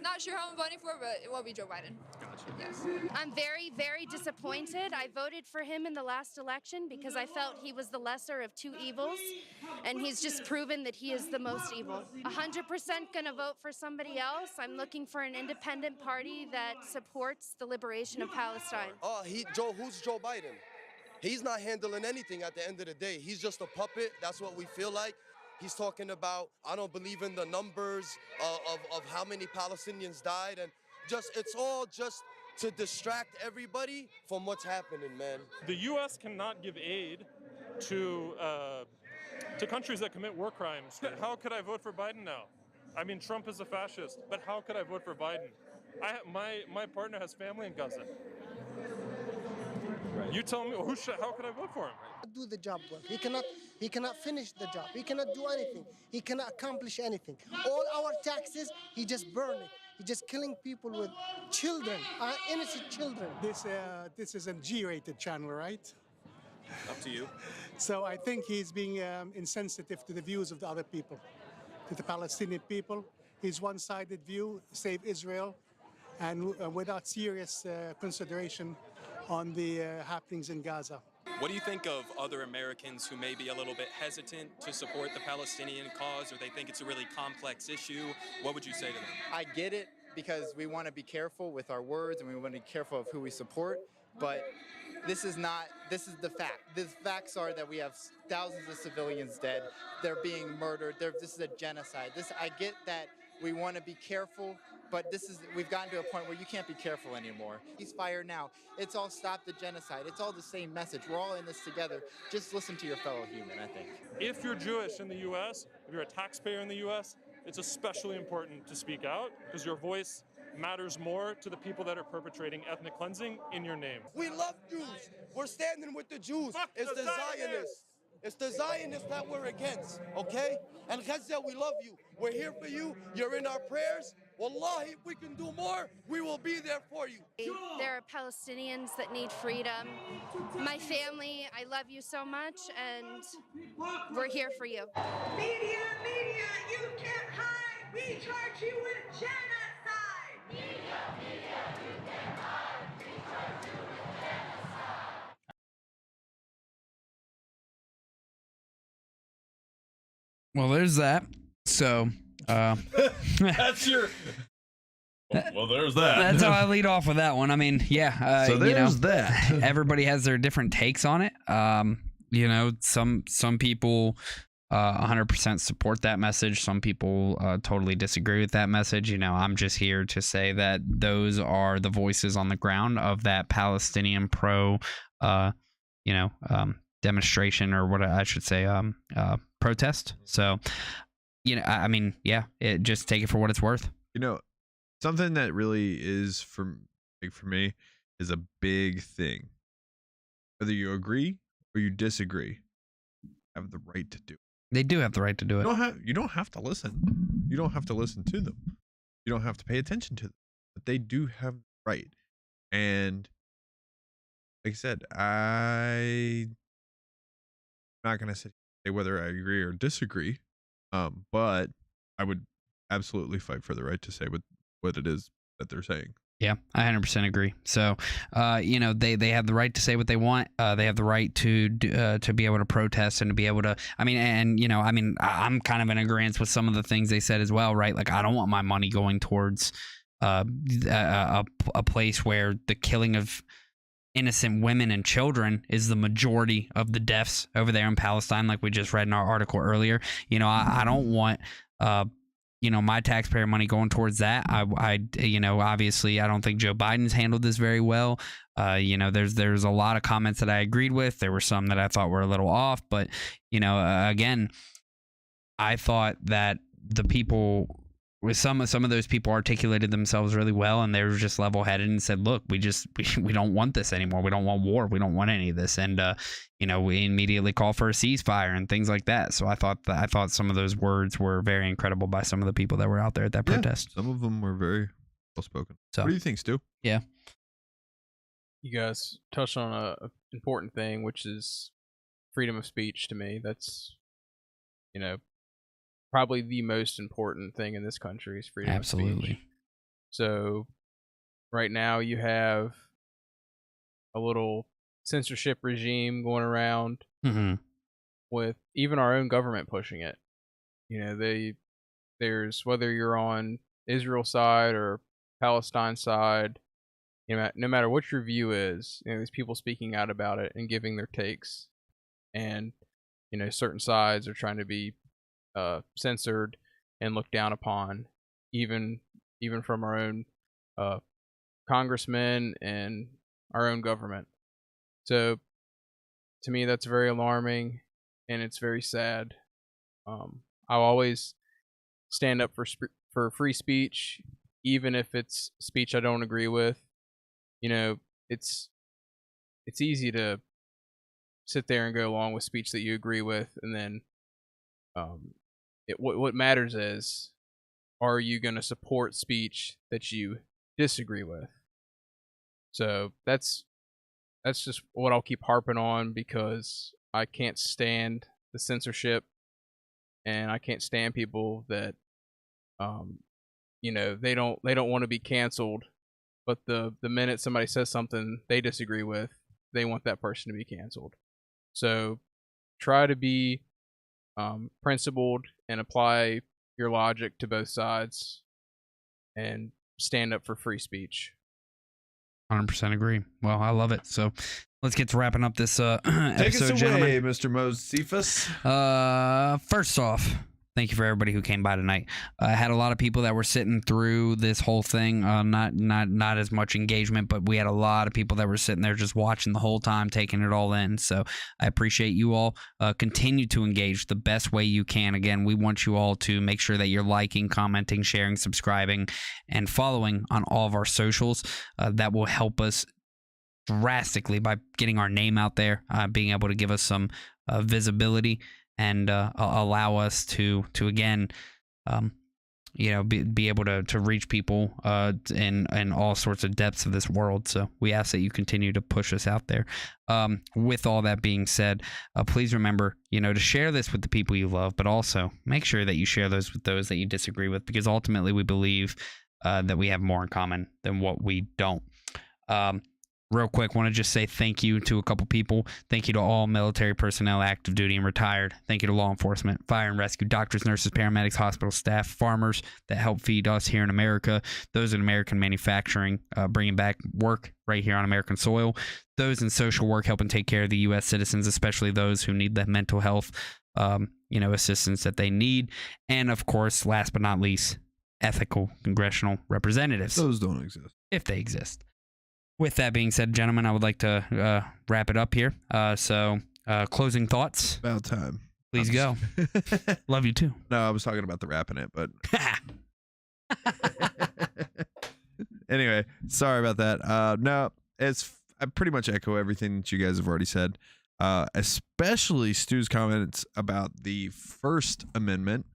S15: not sure how I'm voting for, but it will be Joe Biden.
S4: Gotcha.
S15: Yes.
S6: I'm very, very disappointed. I voted for him in the last election because I felt he was the lesser of two evils, and he's just proven that he is the most evil. 100% gonna vote for somebody else. I'm looking for an independent party that supports the liberation of Palestine.
S11: Oh, who's Joe Biden? He's not handling anything at the end of the day. He's just a puppet. That's what we feel like. He's talking about, I don't believe in the numbers of how many Palestinians died, and it's all just to distract everybody from what's happening, man.
S7: The U.S. cannot give aid to countries that commit war crimes. How could I vote for Biden now? I mean, Trump is a fascist, but how could I vote for Biden? My partner has family in Gaza. You tell me, how could I vote for him?
S13: Do the job well. He cannot finish the job. He cannot do anything. He cannot accomplish anything. All our taxes, he just burn it. He's just killing people with children, innocent children.
S5: This is a G-rated channel, right?
S4: Up to you.
S5: So I think he's being insensitive to the views of the other people, to the Palestinian people. His one-sided view, save Israel, and without serious consideration on the happenings in Gaza.
S4: What do you think of other Americans who may be a little bit hesitant to support the Palestinian cause, or they think it's a really complex issue? What would you say to them?
S8: I get it because we want to be careful with our words and we want to be careful of who we support, but this is the fact. The facts are that we have thousands of civilians dead. They're being murdered. This is a genocide. I get that we want to be careful, but we've gotten to a point where you can't be careful anymore. Ceasefire now. It's all stop the genocide. It's all the same message. We're all in this together. Just listen to your fellow human, I think. If you're Jewish in the U.S., if you're a taxpayer in the U.S., it's especially important to speak out because your voice matters more to the people that are perpetrating ethnic cleansing in your name.
S11: We love Jews. We're standing with the Jews. It's the Zionists. It's the Zionists that we're against, okay? And Gaza, we love you. We're here for you. You're in our prayers. Wallahi, if we can do more, we will be there for you.
S6: There are Palestinians that need freedom. My family, I love you so much, and we're here for you.
S16: Media, you can't hide. We charge you with genocide. Media, you can't hide. We charge you with genocide.
S1: Well, there's that. So,
S17: that's your. Well, there's that.
S1: That's how I lead off with that one. I mean, yeah.
S17: So there's that.
S1: Everybody has their different takes on it. Some people 100% support that message. Some people totally disagree with that message. I'm just here to say that those are the voices on the ground of that Palestinian pro, demonstration, or what I should say, protest. So, just take it for what it's worth.
S2: Something that really is for me is a big thing. Whether you agree or you disagree, you have the right to do it.
S1: They do have the right to do it.
S2: You don't have to listen. You don't have to listen to them. You don't have to pay attention to them. But they do have the right. And like I said, I'm not going to say whether I agree or disagree, but I would absolutely fight for the right to say what it is that they're saying.
S1: Yeah, I 100% agree. So, they have the right to say what they want. They have the right to be able to protest and to be able to. I'm kind of in agreement with some of the things they said as well, right? Like, I don't want my money going towards a place where the killing of innocent women and children is the majority of the deaths over there in Palestine, like we just read in our article earlier. I don't want my taxpayer money going towards that. Obviously I don't think Joe Biden's handled this very well. There's a lot of comments that I agreed with. There were some that I thought were a little off, but again, I thought that the people with some of those people articulated themselves really well, and they were just level headed and said, "Look, we don't want this anymore. We don't want war. We don't want any of this." And we immediately call for a ceasefire and things like that. So I thought some of those words were very incredible by some of the people that were out there at that protest.
S2: Some of them were very well spoken.
S1: So
S2: what do you think, Stu?
S1: Yeah.
S3: You guys touched on a important thing, which is freedom of speech. To me, that's probably the most important thing in this country is freedom of speech.
S1: Absolutely.
S3: So right now you have a little censorship regime going around with even our own government pushing it. There's whether you're on Israel side or Palestine side, no matter what your view is, there's people speaking out about it and giving their takes, and certain sides are trying to be censored and looked down upon, even from our own congressmen and our own government. So to me, that's very alarming, and it's very sad. I'll always stand up for free speech, even if it's speech I don't agree with. It's easy to sit there and go along with speech that you agree with, and then what matters is, are you going to support speech that you disagree with? So that's just what I'll keep harping on, because I can't stand the censorship, and I can't stand people that they don't want to be canceled, but the minute somebody says something they disagree with, they want that person to be canceled. So try to be principled and apply your logic to both sides, and stand up for free speech.
S1: 100% agree. Well, I love it. So let's get to wrapping up this
S2: Take
S1: episode,
S2: us away,
S1: gentlemen.
S2: Mr. Mosefus.
S1: First off, thank you for everybody who came by tonight. I had a lot of people that were sitting through this whole thing. Not as much engagement, but we had a lot of people that were sitting there just watching the whole time, taking it all in. So I appreciate you all. Continue to engage the best way you can. Again, we want you all to make sure that you're liking, commenting, sharing, subscribing, and following on all of our socials. That will help us drastically by getting our name out there, being able to give us some visibility, and allow us to again, be able to reach people in all sorts of depths of this world. So we ask that you continue to push us out there. With all that being said, please remember, to share this with the people you love, but also make sure that you share those with those that you disagree with, because ultimately we believe that we have more in common than what we don't. Real quick, want to just say thank you to a couple people. Thank you to all military personnel, active duty and retired. Thank you to law enforcement, fire and rescue, doctors, nurses, paramedics, hospital staff, farmers that help feed us here in America, those in American manufacturing, bringing back work right here on American soil, those in social work helping take care of the U.S. citizens, especially those who need the mental health assistance that they need, and of course, last but not least, ethical congressional representatives.
S2: Those don't exist.
S1: If they exist. With that being said, gentlemen, I would like to wrap it up here. So, closing thoughts.
S2: About time.
S1: Please go. Love you too.
S2: No, I was talking about the wrapping it, but anyway, sorry about that. No, I pretty much echo everything that you guys have already said, especially Stu's comments about the First Amendment.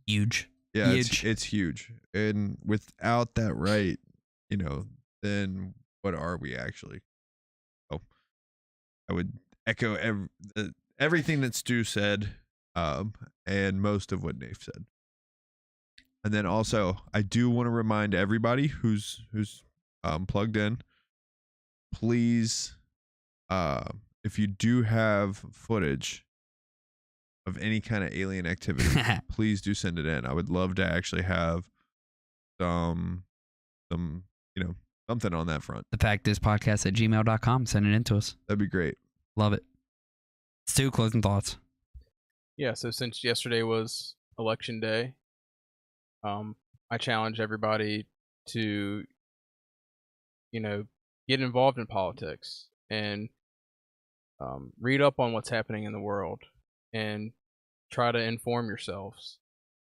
S1: Huge.
S2: Yeah,
S1: Huge.
S2: It's huge, and without that right, then what are we actually? Oh, I would echo everything that Stu said, and most of what Nate said. And then also, I do want to remind everybody who's plugged in, please, if you do have footage of any kind of alien activity, please do send it in. I would love to actually have some something on that front.
S1: thefactispodcast@gmail.com. Send it in to us.
S2: That'd be great.
S1: Love it. Stu, closing thoughts.
S3: Yeah, so since yesterday was election day, I challenge everybody to, get involved in politics and read up on what's happening in the world and try to inform yourselves.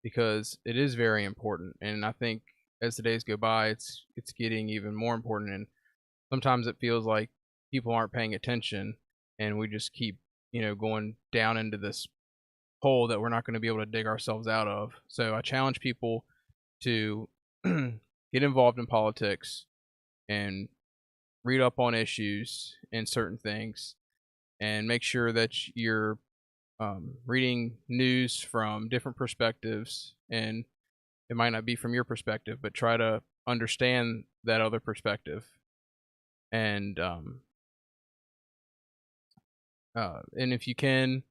S3: because it is very important. And I think as the days go by, it's getting even more important. And sometimes it feels like people aren't paying attention, and we just keep, going down into this hole that we're not going to be able to dig ourselves out of. So I challenge people to get involved in politics and read up on issues and certain things, and make sure that you're reading news from different perspectives. And it might not be from your perspective, but try to understand that other perspective. And if you can,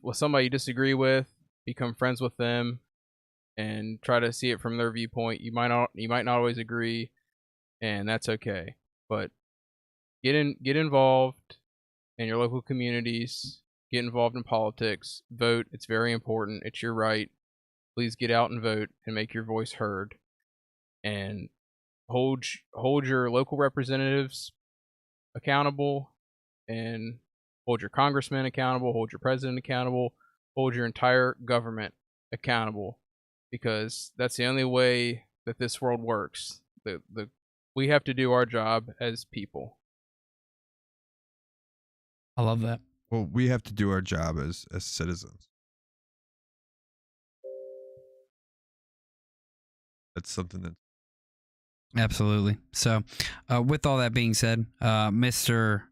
S3: with somebody you disagree with, become friends with them and try to see it from their viewpoint. You might not always agree, and that's okay. But get involved in your local communities. Get involved in politics. Vote. It's very important. It's your right. Please get out and vote and make your voice heard. And hold your local representatives accountable, and hold your congressman accountable, hold your president accountable, hold your entire government accountable, because that's the only way that this world works. We have to do our job as people.
S1: I love that.
S2: Well, we have to do our job as citizens. That's something that.
S1: Absolutely. So, with all that being said, Mr.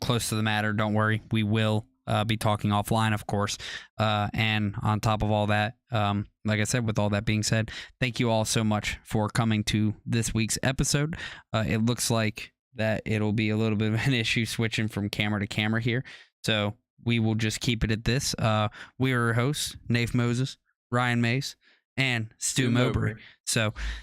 S1: Close to the Matter, don't worry. We will be talking offline, of course. And on top of all that, like I said, with all that being said, thank you all so much for coming to this week's episode. It looks like that it'll be a little bit of an issue switching from camera to camera here. So we will just keep it at this. We are your hosts, Nafe Moses, Ryan Mays, and Stu Mowbray. So